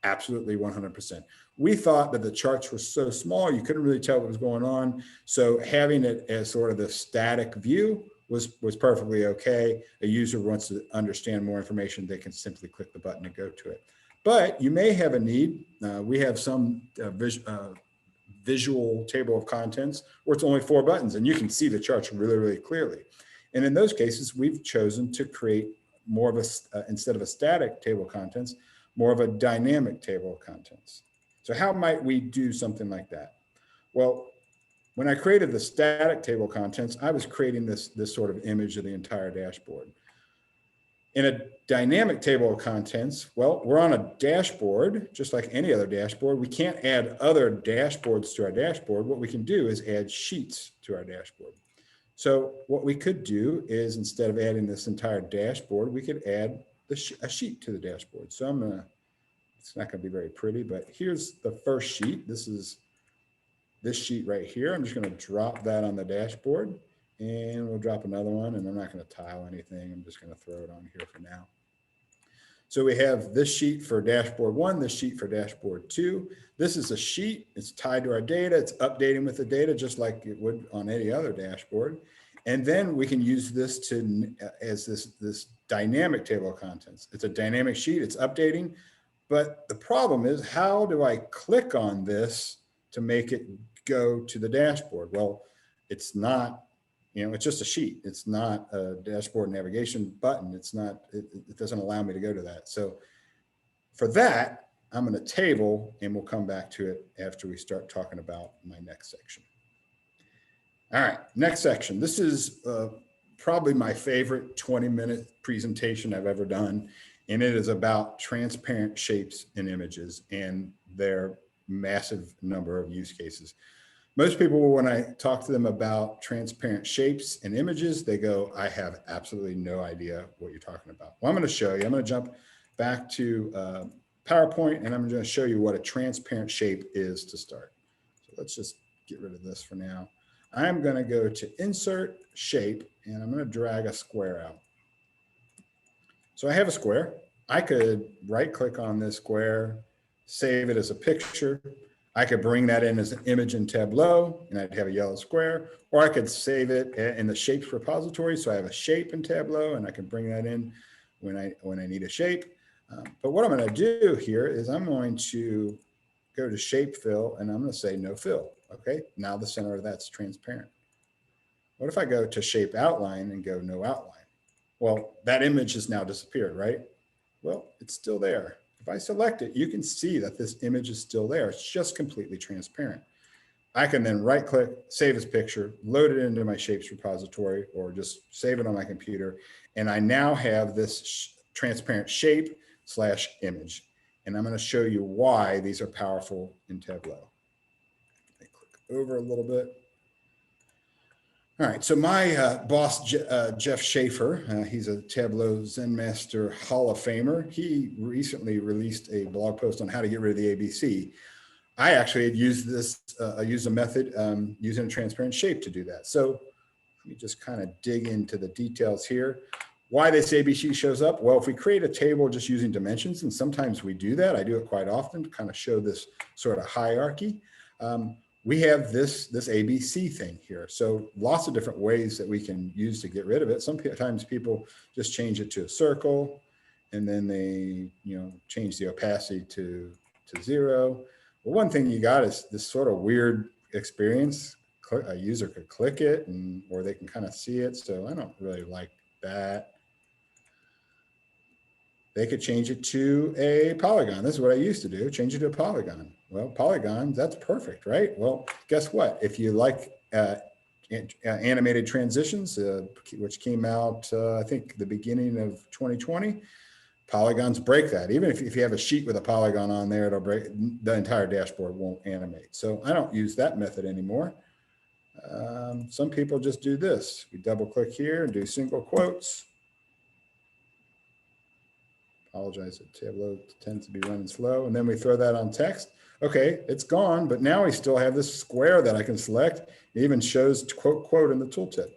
Absolutely, 100%. We thought that the charts were so small, you couldn't really tell what was going on. So having it as sort of the static view was perfectly okay. A user wants to understand more information, they can simply click the button and go to it. But you may have a need. We have some visual table of contents where it's only 4 buttons and you can see the charts really, really clearly. And in those cases, we've chosen to create more of instead of a static table of contents, more of a dynamic table of contents. So how might we do something like that? Well, when I created the static table of contents, I was creating this sort of image of the entire dashboard. In a dynamic table of contents, well, we're on a dashboard, just like any other dashboard. We can't add other dashboards to our dashboard. What we can do is add sheets to our dashboard. So what we could do is, instead of adding this entire dashboard, we could add a sheet to the dashboard. So it's not going to be very pretty, but here's the first sheet. This is this sheet right here. I'm just going to drop that on the dashboard, and we'll drop another one, and I'm not going to tile anything. I'm just going to throw it on here for now. So we have this sheet for dashboard 1, this sheet for dashboard 2. This is a sheet. It's tied to our data. It's updating with the data just like it would on any other dashboard. And then we can use this as this dynamic table of contents. It's a dynamic sheet. It's updating. But the problem is, how do I click on this to make it go to the dashboard? Well, it's not, it's just a sheet. It's not a dashboard navigation button. It's not, it doesn't allow me to go to that. So for that, I'm in a table, and we'll come back to it after we start talking about my next section. All right, next section. This is probably my favorite 20-minute presentation I've ever done. And it is about transparent shapes and images and their massive number of use cases. Most people, when I talk to them about transparent shapes and images, they go, I have absolutely no idea what you're talking about. Well, I'm going to show you. I'm going to jump back to PowerPoint, and I'm going to show you what a transparent shape is to start. So let's just get rid of this for now. I'm going to go to Insert, Shape, and I'm going to drag a square out. So I have a square. I could right-click on this square, save it as a picture. I could bring that in as an image in Tableau, and I'd have a yellow square, or I could save it in the shapes repository. So I have a shape in Tableau, and I can bring that in when I need a shape. But what I'm going to do here is I'm going to go to Shape Fill, and I'm going to say No Fill. Okay, now the center of that's transparent. What if I go to Shape Outline and go No Outline? Well, that image has now disappeared, right? Well, it's still there. If I select it, you can see that this image is still there. It's just completely transparent. I can then right-click, save as picture, load it into my shapes repository, or just save it on my computer. And I now have this transparent shape / image. And I'm going to show you why these are powerful in Tableau. I click over a little bit. All right, so my boss, Jeff Schaefer, he's a Tableau Zen Master Hall of Famer. He recently released a blog post on how to get rid of the ABC. I actually had used this, used a method using a transparent shape to do that. So let me just kind of dig into the details here. Why this ABC shows up? Well, if we create a table just using dimensions, and sometimes we do that, I do it quite often to kind of show this sort of hierarchy. We have this ABC thing here. So lots of different ways that we can use to get rid of it. Sometimes people just change it to a circle, and then they change the opacity to 0. Well, one thing you got is this sort of weird experience. A user could click it, or they can kind of see it. So I don't really like that. They could change it to a polygon. This is what I used to do, change it to a polygon. Well, polygons, that's perfect, right? Well, guess what? If you like animated transitions, which came out, I think, the beginning of 2020, polygons break that. Even if you have a sheet with a polygon on there, it'll break, the entire dashboard won't animate. So I don't use that method anymore. Some people just do this. We double click here and do single quotes. Apologize, Tableau tends to be running slow. And then we throw that on text. Okay, it's gone, but now we still have this square that I can select. It even shows quote in the tooltip.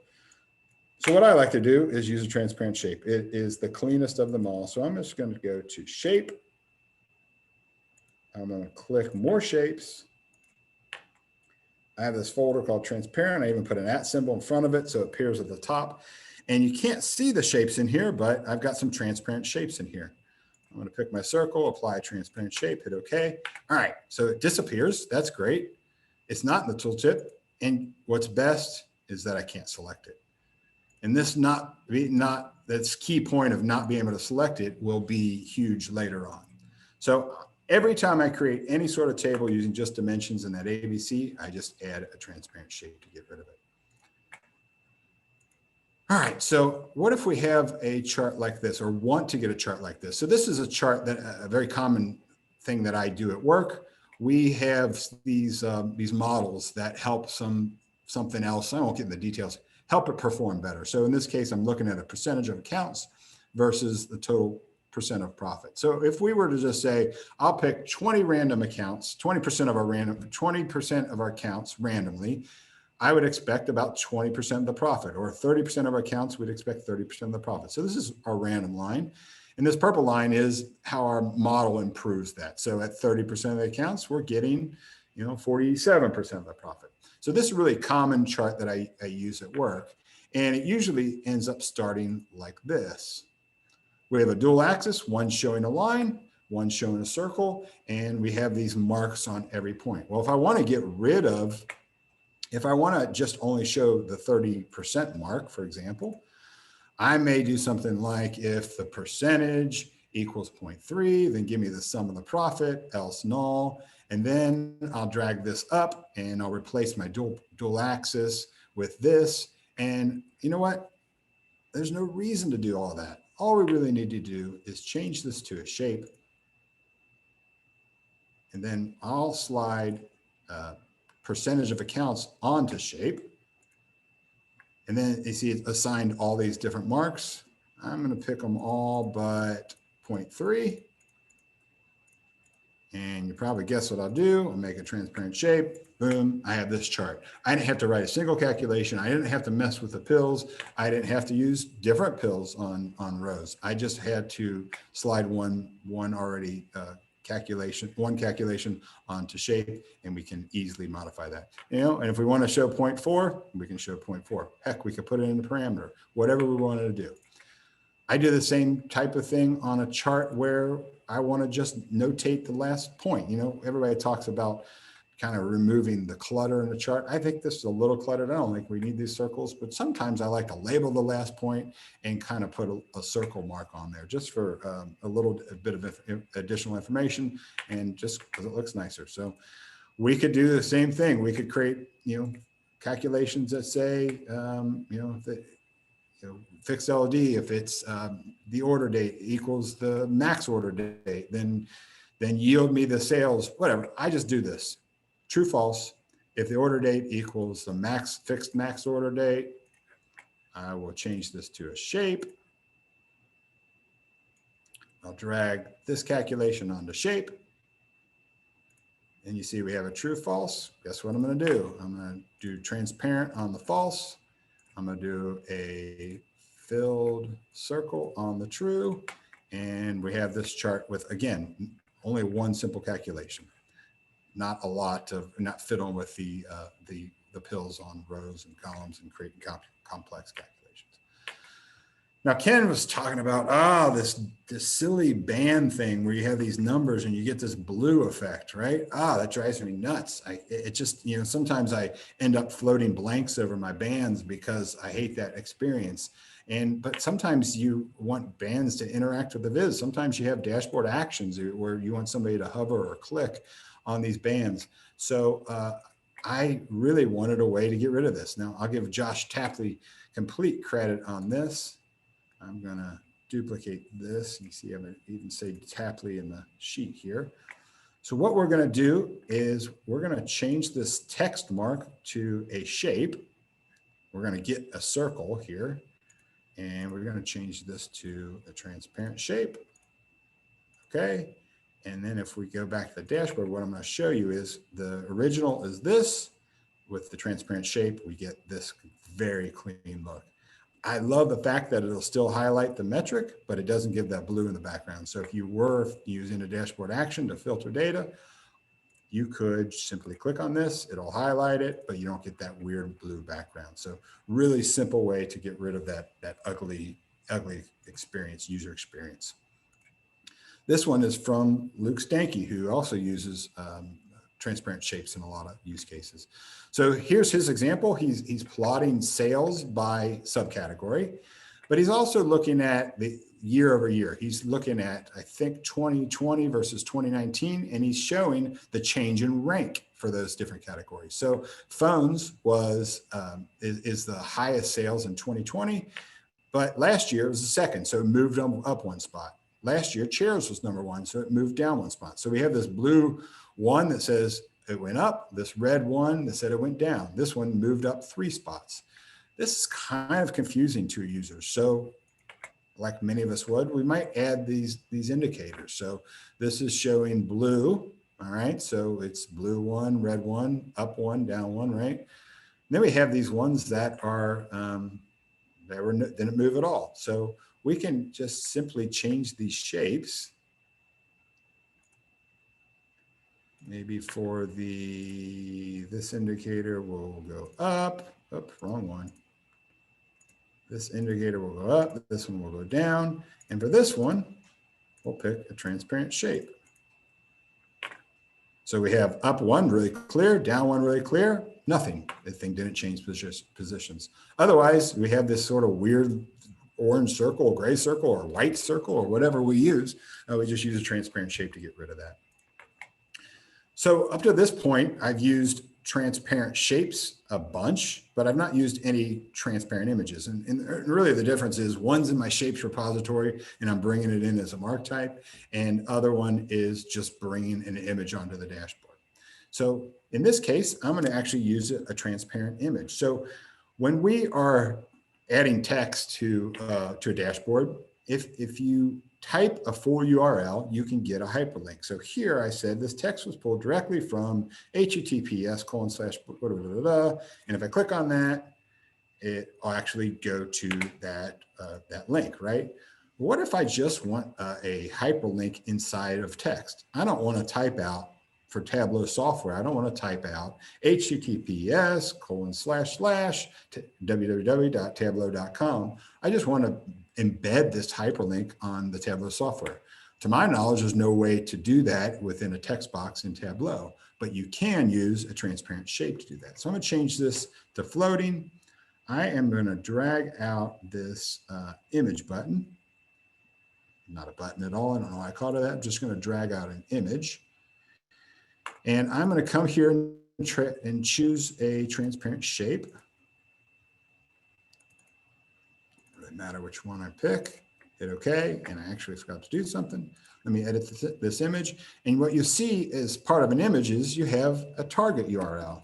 So what I like to do is use a transparent shape. It is the cleanest of them all. So I'm just going to go to Shape. I'm going to click More Shapes. I have this folder called Transparent. I even put an @ symbol in front of it so it appears at the top. And you can't see the shapes in here, but I've got some transparent shapes in here. I'm going to pick my circle, apply a transparent shape, hit OK. All right, so it disappears. That's great. It's not in the tooltip. And what's best is that I can't select it. And this this key point of not being able to select it will be huge later on. So every time I create any sort of table using just dimensions in that ABC, I just add a transparent shape to get rid of it. All right, so what if we have a chart like this, or want to get a chart like this? So this is a chart that a very common thing that I do at work. We have these models that help something else. I won't get into the details, help it perform better. So in this case, I'm looking at a percentage of accounts versus the total percent of profit. So if we were to just say, I'll pick 20 random accounts, 20% of our accounts randomly, I would expect about 20% of the profit, or 30% of our accounts, we'd expect 30% of the profit. So this is our random line. And this purple line is how our model improves that. So at 30% of the accounts, we're getting, 47% of the profit. So this is a really common chart that I use at work. And it usually ends up starting like this. We have a dual axis, one showing a line, one showing a circle, and we have these marks on every point. Well, if I want to just only show the 30% mark, for example, I may do something like, if the percentage equals 0.3, then give me the sum of the profit, else null. And then I'll drag this up and I'll replace my dual axis with this. And you know what? There's no reason to do all that. All we really need to do is change this to a shape. And then I'll slide percentage of accounts onto shape. And then you see it assigned all these different marks. I'm going to pick them all but 0.3. And you probably guess what I'll do. I'll make a transparent shape. Boom, I have this chart. I didn't have to write a single calculation. I didn't have to mess with the pills. I didn't have to use different pills on rows. I just had to slide one calculation onto shape, and we can easily modify that. And if we want to show 0.4, we can show 0.4. Heck, we could put it in the parameter, whatever we wanted to do. I do the same type of thing on a chart where I want to just notate the last point. Everybody talks about kind of removing the clutter in the chart. I think this is a little cluttered. I don't think we need these circles, but sometimes I like to label the last point and kind of put a circle mark on there just for a little bit of additional information, and just because it looks nicer. So we could do the same thing. We could create, calculations that say, fixed LD, if it's the order date equals the max order date, then yield me the sales, whatever. I just do this. True, false. If the order date equals the fixed max order date, I will change this to a shape. I'll drag this calculation onto shape. And you see we have a true, false. Guess what I'm going to do? I'm going to do transparent on the false. I'm going to do a filled circle on the true. And we have this chart with, again, only one simple calculation. Not a lot of, not fiddling with the pills on rows and columns and creating complex calculations. Now, Ken was talking about, this silly band thing where you have these numbers and you get this blue effect, right? That drives me nuts. It just, sometimes I end up floating blanks over my bands because I hate that experience. But sometimes you want bands to interact with the viz. Sometimes you have dashboard actions where you want somebody to hover or click on these bands. So I really wanted a way to get rid of this. Now I'll give Josh Tapley complete credit on this. I'm gonna duplicate this. You see, I even say Tapley in the sheet here. So what we're gonna do is we're gonna change this text mark to a shape. We're gonna get a circle here, and we're gonna change this to a transparent shape. Okay. And then if we go back to the dashboard, what I'm going to show you is the original is this. With the transparent shape, we get this very clean look. I love the fact that it'll still highlight the metric, but it doesn't give that blue in the background. So if you were using a dashboard action to filter data, you could simply click on this, it'll highlight it, but you don't get that weird blue background. So really simple way to get rid of that ugly experience, user experience. This one is from Luke Stanky, who also uses transparent shapes in a lot of use cases. So here's his example. He's plotting sales by subcategory. but he's also looking at the year over year. He's looking at, I think, 2020 versus 2019, and he's showing the change in rank for those different categories. So phones is the highest sales in 2020, but last year it was the second, so it moved up one spot. Last year, chairs was number one, so it moved down one spot. So we have this blue one that says it went up, this red one that said it went down. This one moved up 3 spots. This is kind of confusing to users. So like many of us would, we might add these indicators. So this is showing blue, all right? So it's blue 1, red 1, up 1, down 1, right? And then we have these ones that are, didn't move at all. So we can just simply change these shapes. Maybe for this indicator will go up, wrong one. This indicator will go up, this one will go down. And for this one, we'll pick a transparent shape. So we have up 1 really clear, down 1 really clear, nothing. The thing didn't change positions. Otherwise, we have this sort of weird orange circle, or gray circle, or white circle, or whatever we use. We just use a transparent shape to get rid of that. So up to this point, I've used transparent shapes a bunch, but I've not used any transparent images. And really the difference is one's in my shapes repository and I'm bringing it in as a mark type, and other one is just bringing an image onto the dashboard. So in this case, I'm going to actually use a transparent image. So when we are adding text to a dashboard, if you type a full URL, you can get a hyperlink. So here I said this text was pulled directly from https:// and if I click on that, it'll actually go to that link, right? What if I just want a hyperlink inside of text? I don't want to type out, for Tableau software, I don't want to type out https:// I just want to embed this hyperlink on the Tableau software. To my knowledge, there's no way to do that within a text box in Tableau, but you can use a transparent shape to do that. So I'm going to change this to floating. I am going to drag out this image button. Not a button at all. I don't know why I called it that. I'm just going to drag out an image. And I'm going to come here and choose a transparent shape. Doesn't really matter which one I pick. Hit OK. And I actually forgot to do something. Let me edit this image. And what you see as part of an image is you have a target URL.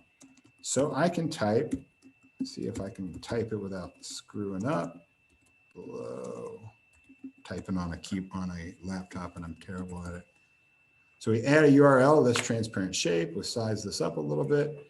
So I can type, see if I can type it without screwing up. Below. Typing on a laptop, and I'm terrible at it. So we add a URL, this transparent shape. We'll size this up a little bit.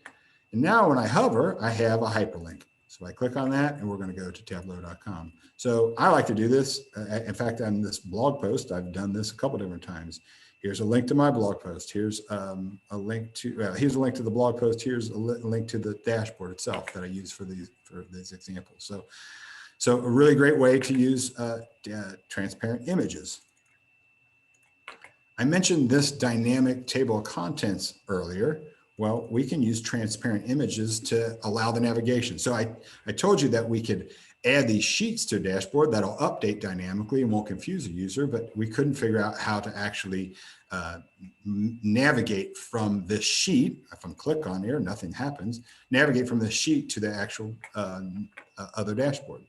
And now when I hover, I have a hyperlink. So I click on that and we're going to go to tableau.com. So I like to do this. In fact, on this blog post, I've done this a couple different times. Here's a link to my blog post. Here's a link to the blog post. Here's a link to the dashboard itself that I use for these examples. So a really great way to use transparent images. I mentioned this dynamic table of contents earlier. Well, we can use transparent images to allow the navigation. So I told you that we could add these sheets to a dashboard that'll update dynamically and won't confuse the user, but we couldn't figure out how to actually navigate from this sheet. If I click on here, nothing happens. Navigate from the sheet to the actual other dashboard.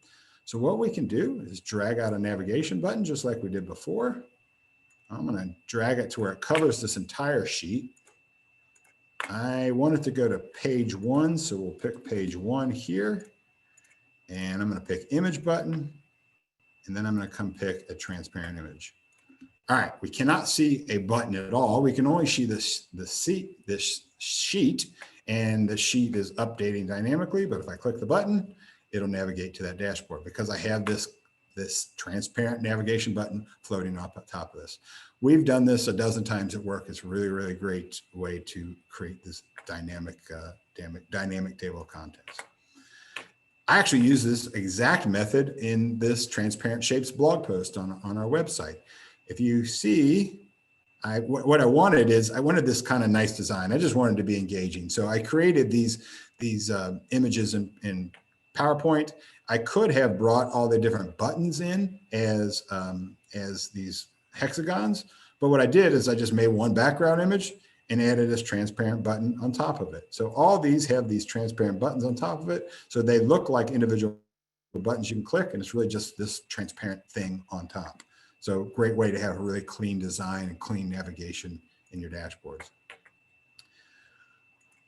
So what we can do is drag out a navigation button just like we did before. I'm going to drag it to where it covers this entire sheet. I want it to go to page 1, so we'll pick page 1 here. And I'm going to pick image button, and then I'm going to come pick a transparent image. All right, we cannot see a button at all. We can only see this sheet, and the sheet is updating dynamically. But if I click the button, it'll navigate to that dashboard because I have this transparent navigation button floating up on top of this. We've done this a dozen times at work. It's a really, really great way to create this dynamic table of contents. I actually use this exact method in this transparent shapes blog post on our website. If you see, what I wanted is I wanted this kind of nice design. I just wanted to be engaging. So I created these images in PowerPoint. I could have brought all the different buttons in as these hexagons, but what I did is I just made one background image and added this transparent button on top of it. So all these have these transparent buttons on top of it. So they look like individual buttons you can click, and it's really just this transparent thing on top. So great way to have a really clean design and clean navigation in your dashboards.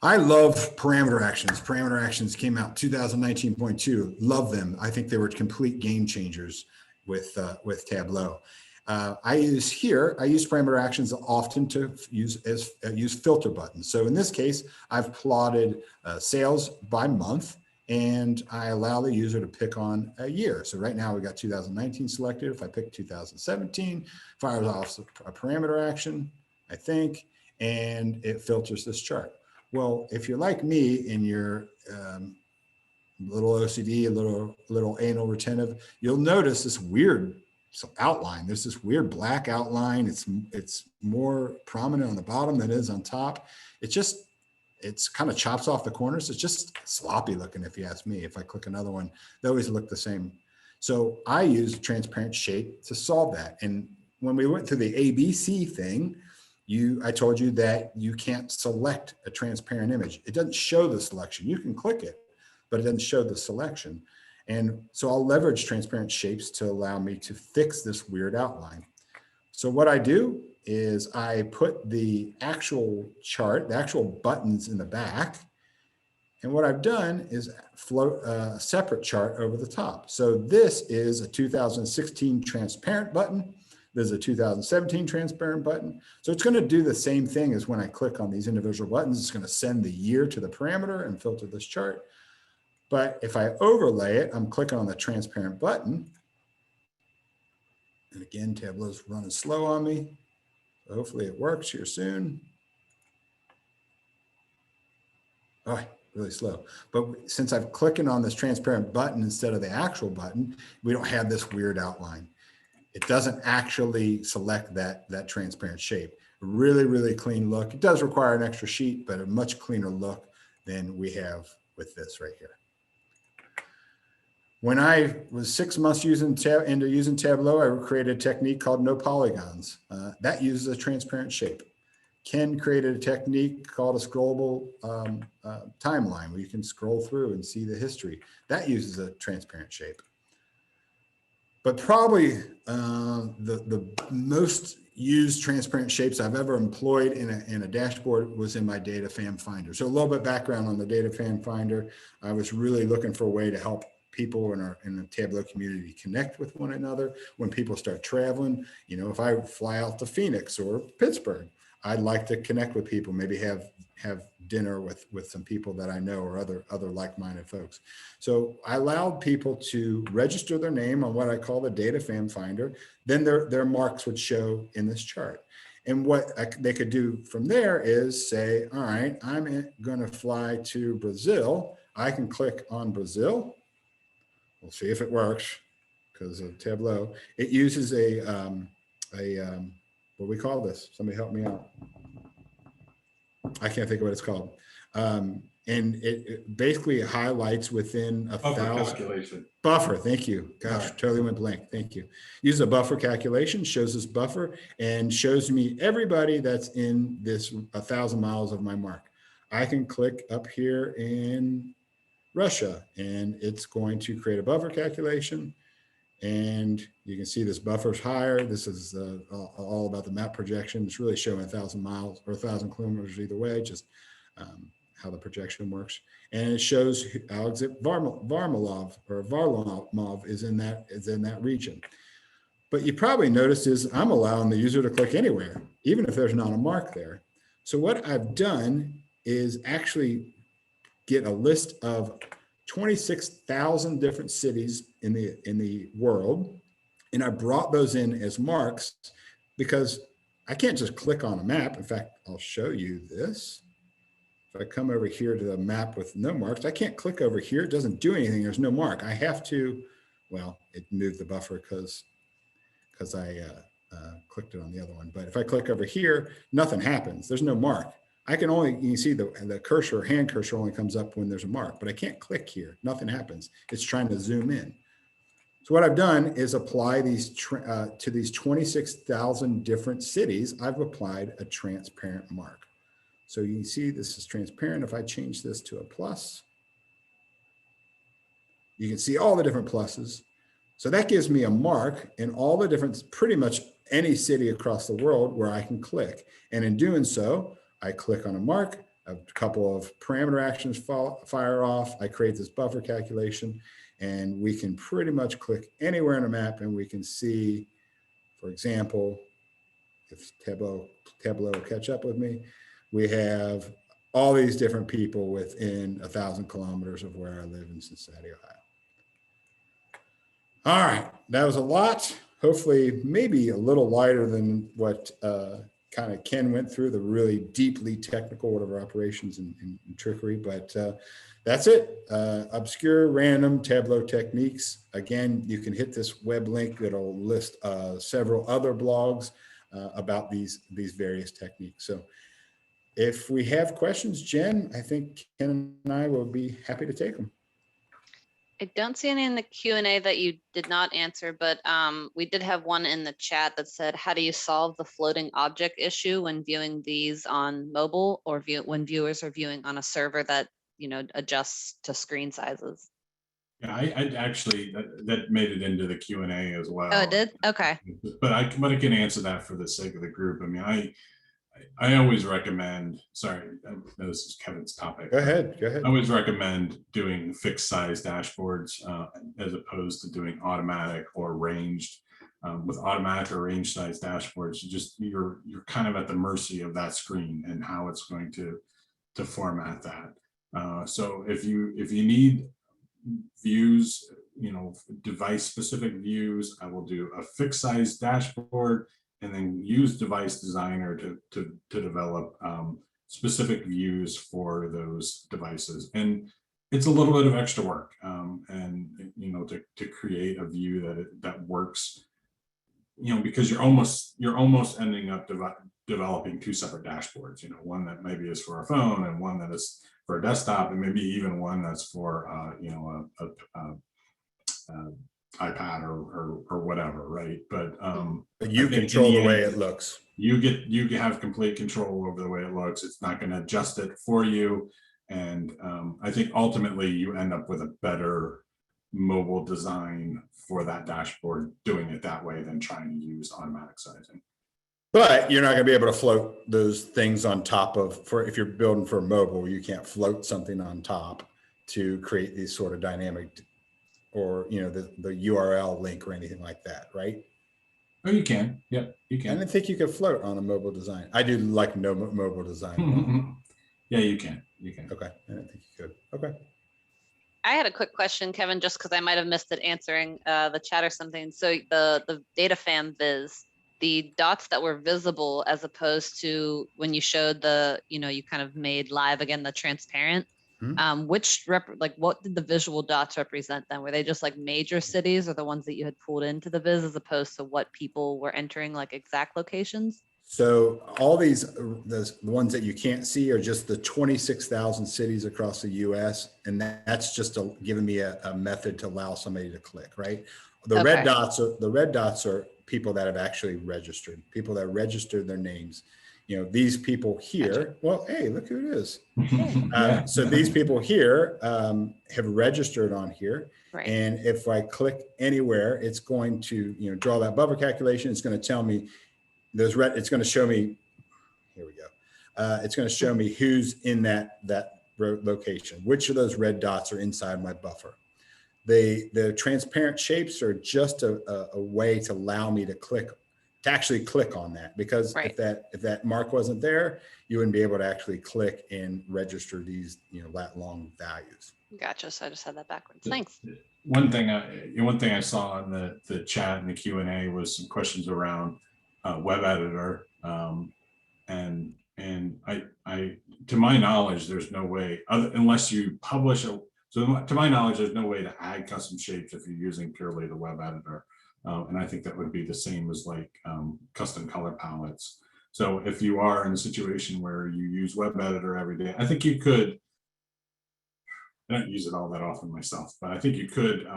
I love parameter actions. Parameter actions came out 2019.2. Love them. I think they were complete game changers with Tableau. I use parameter actions often to use filter buttons. So in this case, I've plotted sales by month, and I allow the user to pick on a year. So right now we got 2019 selected. If I pick 2017, fires off a parameter action, I think, and it filters this chart. Well, if you're like me and you're little OCD, a little anal retentive, you'll notice this weird outline. There's this weird black outline. It's more prominent on the bottom than it is on top. It's kind of chops off the corners. It's just sloppy looking, if you ask me. If I click another one, they always look the same. So I use a transparent shape to solve that. And when we went through the ABC thing, I told you that you can't select a transparent image. It doesn't show the selection. You can click it, but it doesn't show the selection. And so I'll leverage transparent shapes to allow me to fix this weird outline. So what I do is I put the actual chart, the actual buttons in the back. And what I've done is float a separate chart over the top. So this is a 2016 transparent button. There's a 2017 transparent button. So it's going to do the same thing as when I click on these individual buttons. It's going to send the year to the parameter and filter this chart. But if I overlay it, I'm clicking on the transparent button. And again, Tableau's running slow on me. So hopefully it works here soon. Oh, really slow. But since I'm clicking on this transparent button instead of the actual button, we don't have this weird outline. It doesn't actually select that transparent shape. Really, really clean look. It does require an extra sheet, but a much cleaner look than we have with this right here. When I was 6 months into using Tableau, I created a technique called no polygons. That uses a transparent shape. Ken created a technique called a scrollable timeline, where you can scroll through and see the history. That uses a transparent shape. But probably the most used transparent shapes I've ever employed in a dashboard was in my Data Fam Finder. So a little bit background on the Data Fam Finder. I was really looking for a way to help people in the Tableau community connect with one another. When people start traveling, you know, if I fly out to Phoenix or Pittsburgh, I'd like to connect with people, maybe have dinner with some people that I know or other like-minded folks. So I allowed people to register their name on what I call the Data Fam Finder. Then their marks would show in this chart. And what they could do from there is say, all right, I'm going to fly to Brazil. I can click on Brazil. We'll see if it works because of Tableau. It uses what do we call this? Somebody help me out. I can't think of what it's called. And it basically highlights within a calculation. Buffer, thank you. Gosh, totally went blank. Thank you. Use a buffer calculation, shows this buffer and shows me everybody that's in this 1,000 miles of my mark. I can click up here in Russia and it's going to create a buffer calculation. And you can see this buffer's higher. This is all about the map projection. It's really showing 1,000 miles or 1,000 kilometers either way, just how the projection works. And it shows Alexei Varlamov is in that region. But you probably noticed is I'm allowing the user to click anywhere, even if there's not a mark there. So what I've done is actually get a list of 26,000 different cities in the world. And I brought those in as marks because I can't just click on a map. In fact, I'll show you this. If I come over here to the map with no marks, I can't click over here. It doesn't do anything. There's no mark. I have to, well, it moved the buffer because I clicked it on the other one. But if I click over here, nothing happens. There's no mark. I can only, you see the cursor, hand cursor only comes up when there's a mark, but I can't click here. Nothing happens. It's trying to zoom in. So what I've done is apply these to these 26,000 different cities. I've applied a transparent mark. So you can see this is transparent. If I change this to a plus, you can see all the different pluses. So that gives me a mark in all the different, pretty much any city across the world where I can click. And in doing so, I click on a mark, a couple of parameter actions fire off. I create this buffer calculation, and we can pretty much click anywhere in a map and we can see, for example, if Tableau will catch up with me, we have all these different people within 1,000 kilometers of where I live in Cincinnati, Ohio. All right, that was a lot. Hopefully, maybe a little lighter than what kind of Ken went through, the really deeply technical whatever operations and trickery, but that's it. Obscure, random Tableau techniques. Again, you can hit this web link that'll list several other blogs about these various techniques. So if we have questions, Jen, I think Ken and I will be happy to take them. I don't see any in the Q&A that you did not answer, but we did have one in the chat that said, how do you solve the floating object issue when viewing these on mobile or when viewers are viewing on a server that, you know, adjusts to screen sizes? Yeah, I actually, that made it into the Q&A as well. Oh, it did? Okay. But I can answer that for the sake of the group. I mean, I always recommend, sorry, I know this is Kevin's topic. Go ahead. I always recommend doing fixed size dashboards as opposed to doing automatic or ranged. With automatic or range size dashboards, you're kind of at the mercy of that screen and how it's going to format that. So if you need views, you know, device specific views, I will do a fixed size dashboard and then use Device Designer to develop specific views for those devices. And it's a little bit of extra work, and you know, to create a view that works, you know, because you're almost ending up developing two separate dashboards. You know, one that maybe is for a phone and one that is for a desktop, and maybe even one that's for you know, a iPad or whatever, right? But you control the way it looks. You have complete control over the way it looks. It's not going to adjust it for you, and I think ultimately you end up with a better mobile design for that dashboard doing it that way than trying to use automatic sizing. But you're not going to be able to float those things on top of, if you're building for mobile, you can't float something on top to create these sort of dynamic, or, you know, the URL link or anything like that, right? Oh, you can. Yep, you can. I didn't think you could float on a mobile design. I do like no mobile design. Yeah, you can. You can. Okay, I didn't think you could. Okay. I had a quick question, Kevin, just because I might have missed it answering the chat or something. So the data fam viz, the dots that were visible as opposed to when you showed the, you know, you kind of made live again, the transparent, what did the visual dots represent then? Were they just like major cities or the ones that you had pulled into the viz as opposed to what people were entering, like exact locations? So all the ones that you can't see are just the 26,000 cities across the US. And that's just giving me a method to allow somebody to click, right? The red dots are people that have actually registered, people that registered their names. You know, these people here, well, hey, look who it is. So these people here have registered on here. Right. And if I click anywhere, it's going to, you know, draw that buffer calculation. It's going to tell me it's going to show me, here we go. It's going to show me who's in that location, which of those red dots are inside my buffer. The transparent shapes are just a way to allow me to actually click on that, because if that mark wasn't there, you wouldn't be able to actually click and register these, you know, that long values. Gotcha. So I just had that backwards. Thanks. One thing I saw in the chat and the Q&A was some questions around web editor, and I to my knowledge, there's no way unless you publish so to my knowledge, there's no way to add custom shapes if you're using purely the web editor. And I think that would be the same as like custom color palettes. So if you are in a situation where you use Web Editor every day, I think you could, I don't use it all that often myself, but I think you could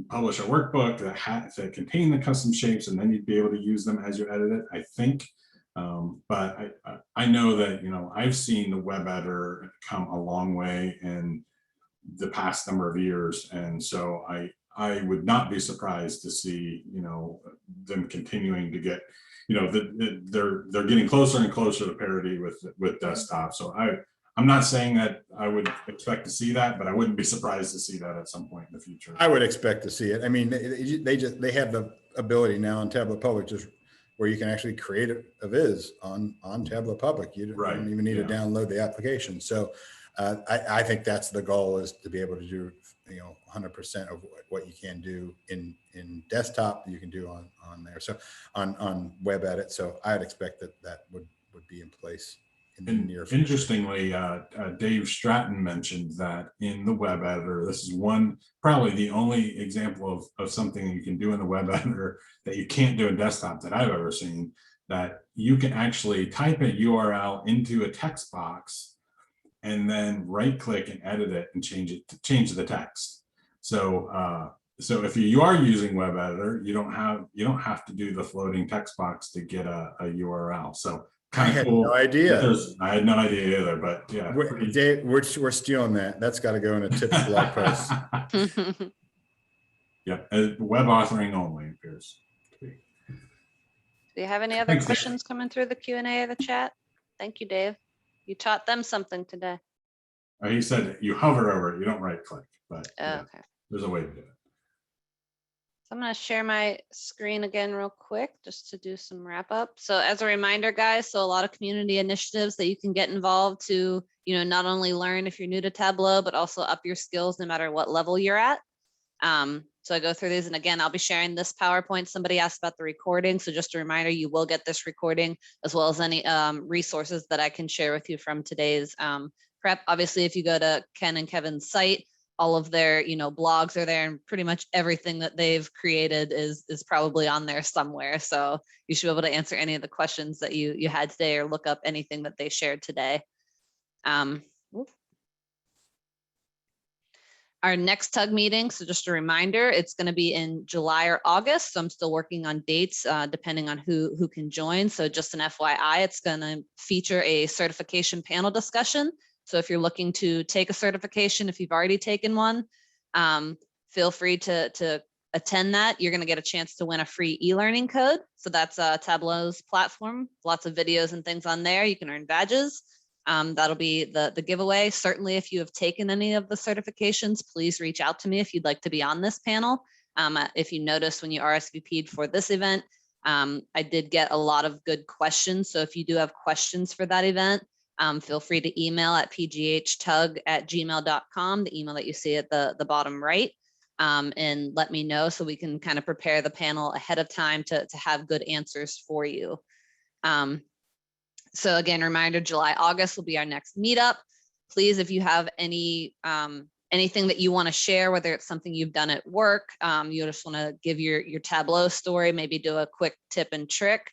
publish a workbook that contain the custom shapes, and then you'd be able to use them as you edit it, I think. But I know that, you know, I've seen the web editor come a long way in the past number of years. And so I would not be surprised to see, you know, them continuing to get, you know, they're getting closer and closer to parity with desktop. So I'm not saying that I would expect to see that, but I wouldn't be surprised to see that at some point in the future. I would expect to see it. I mean, they have the ability now on Tableau Public just where you can actually create a viz on Tableau Public. You don't even need to download the application. So I think that's the goal, is to be able to do, you know, 100% of what you can do in desktop, you can do on there. So on web edit. So I'd expect that would be in place. Interestingly, Dave Stratton mentioned that in the web editor, this is probably the only example of something you can do in the web editor that you can't do in desktop that I've ever seen, that you can actually type a URL into a text box and then right click and edit it and change the text. So so if you are using web editor, you don't have to do the floating text box to get a URL. So kind of cool. No idea. I had no idea either, but yeah. Dave, we're stealing that. That's got to go in a tips blog post. Yeah, web authoring only appears to be. Do you have any other questions coming through the Q&A or the chat? Thank you, Dave. You taught them something today. He said you hover over it, you don't right click, but Okay. There's a way to do it. So I'm going to share my screen again real quick just to do some wrap up. So as a reminder, guys, so a lot of community initiatives that you can get involved to, you know, not only learn if you're new to Tableau, but also up your skills no matter what level you're at. So I go through these, and again, I'll be sharing this PowerPoint. Somebody asked about the recording. So just a reminder, you will get this recording as well as any resources that I can share with you from today's prep. Obviously, if you go to Ken and Kevin's site, all of their, you know, blogs are there, and pretty much everything that they've created is probably on there somewhere. So you should be able to answer any of the questions that you had today, or look up anything that they shared today. Our next TUG meeting, so just a reminder, it's going to be in July or August. So I'm still working on dates depending on who can join. So just an FYI, it's going to feature a certification panel discussion. So if you're looking to take a certification, if you've already taken one, feel free to attend that. You're going to get a chance to win a free e-learning code. So that's Tableau's platform, lots of videos and things on there. You can earn badges. That'll be the giveaway. Certainly, if you have taken any of the certifications, please reach out to me if you'd like to be on this panel. If you notice when you RSVP'd for this event, I did get a lot of good questions. So if you do have questions for that event, feel free to email at pghtug@gmail.com, the email that you see at the bottom right, and let me know so we can kind of prepare the panel ahead of time to have good answers for you. So again, reminder, July, August will be our next meetup. Please, if you have any anything that you want to share, whether it's something you've done at work, you just want to give your Tableau story, maybe do a quick tip and trick.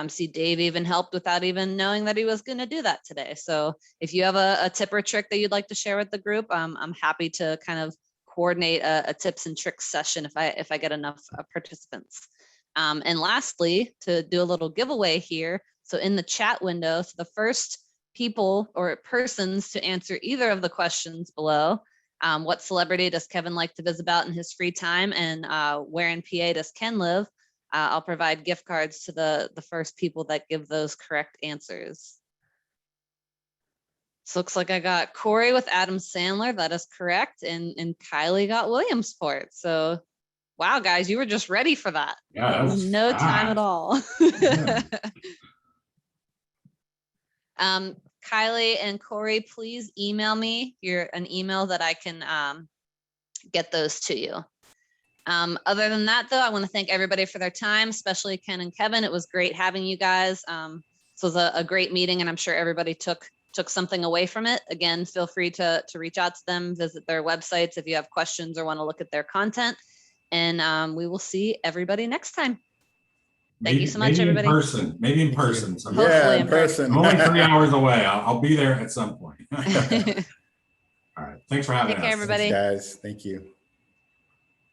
See, Dave even helped without even knowing that he was going to do that today. So if you have a tip or trick that you'd like to share with the group, I'm happy to kind of coordinate a tips and tricks session if I get enough participants. And lastly, to do a little giveaway here. So in the chat window, so the first people or persons to answer either of the questions below, what celebrity does Kevin like to visit about in his free time, and where in PA does Ken live? I'll provide gift cards to the first people that give those correct answers. So looks like I got Corey with Adam Sandler. That is correct. And Kylie got Williamsport. So wow, guys, you were just ready for that. Yeah, that was no time at all. Yeah. Kylie and Corey, please email me an email that I can get those to you. Other than that, though, I want to thank everybody for their time, especially Ken and Kevin. It was great having you guys. This was a great meeting, and I'm sure everybody took something away from it. Again, feel free to reach out to them, visit their websites if you have questions or want to look at their content. And we will see everybody next time. Thank you so much, everybody. Maybe in person. sometime. Yeah, Hopefully in person. I'm only 3 hours away. I'll be there at some point. All Take right. Thanks for having us. care, everybody. Thanks, guys. Thank you.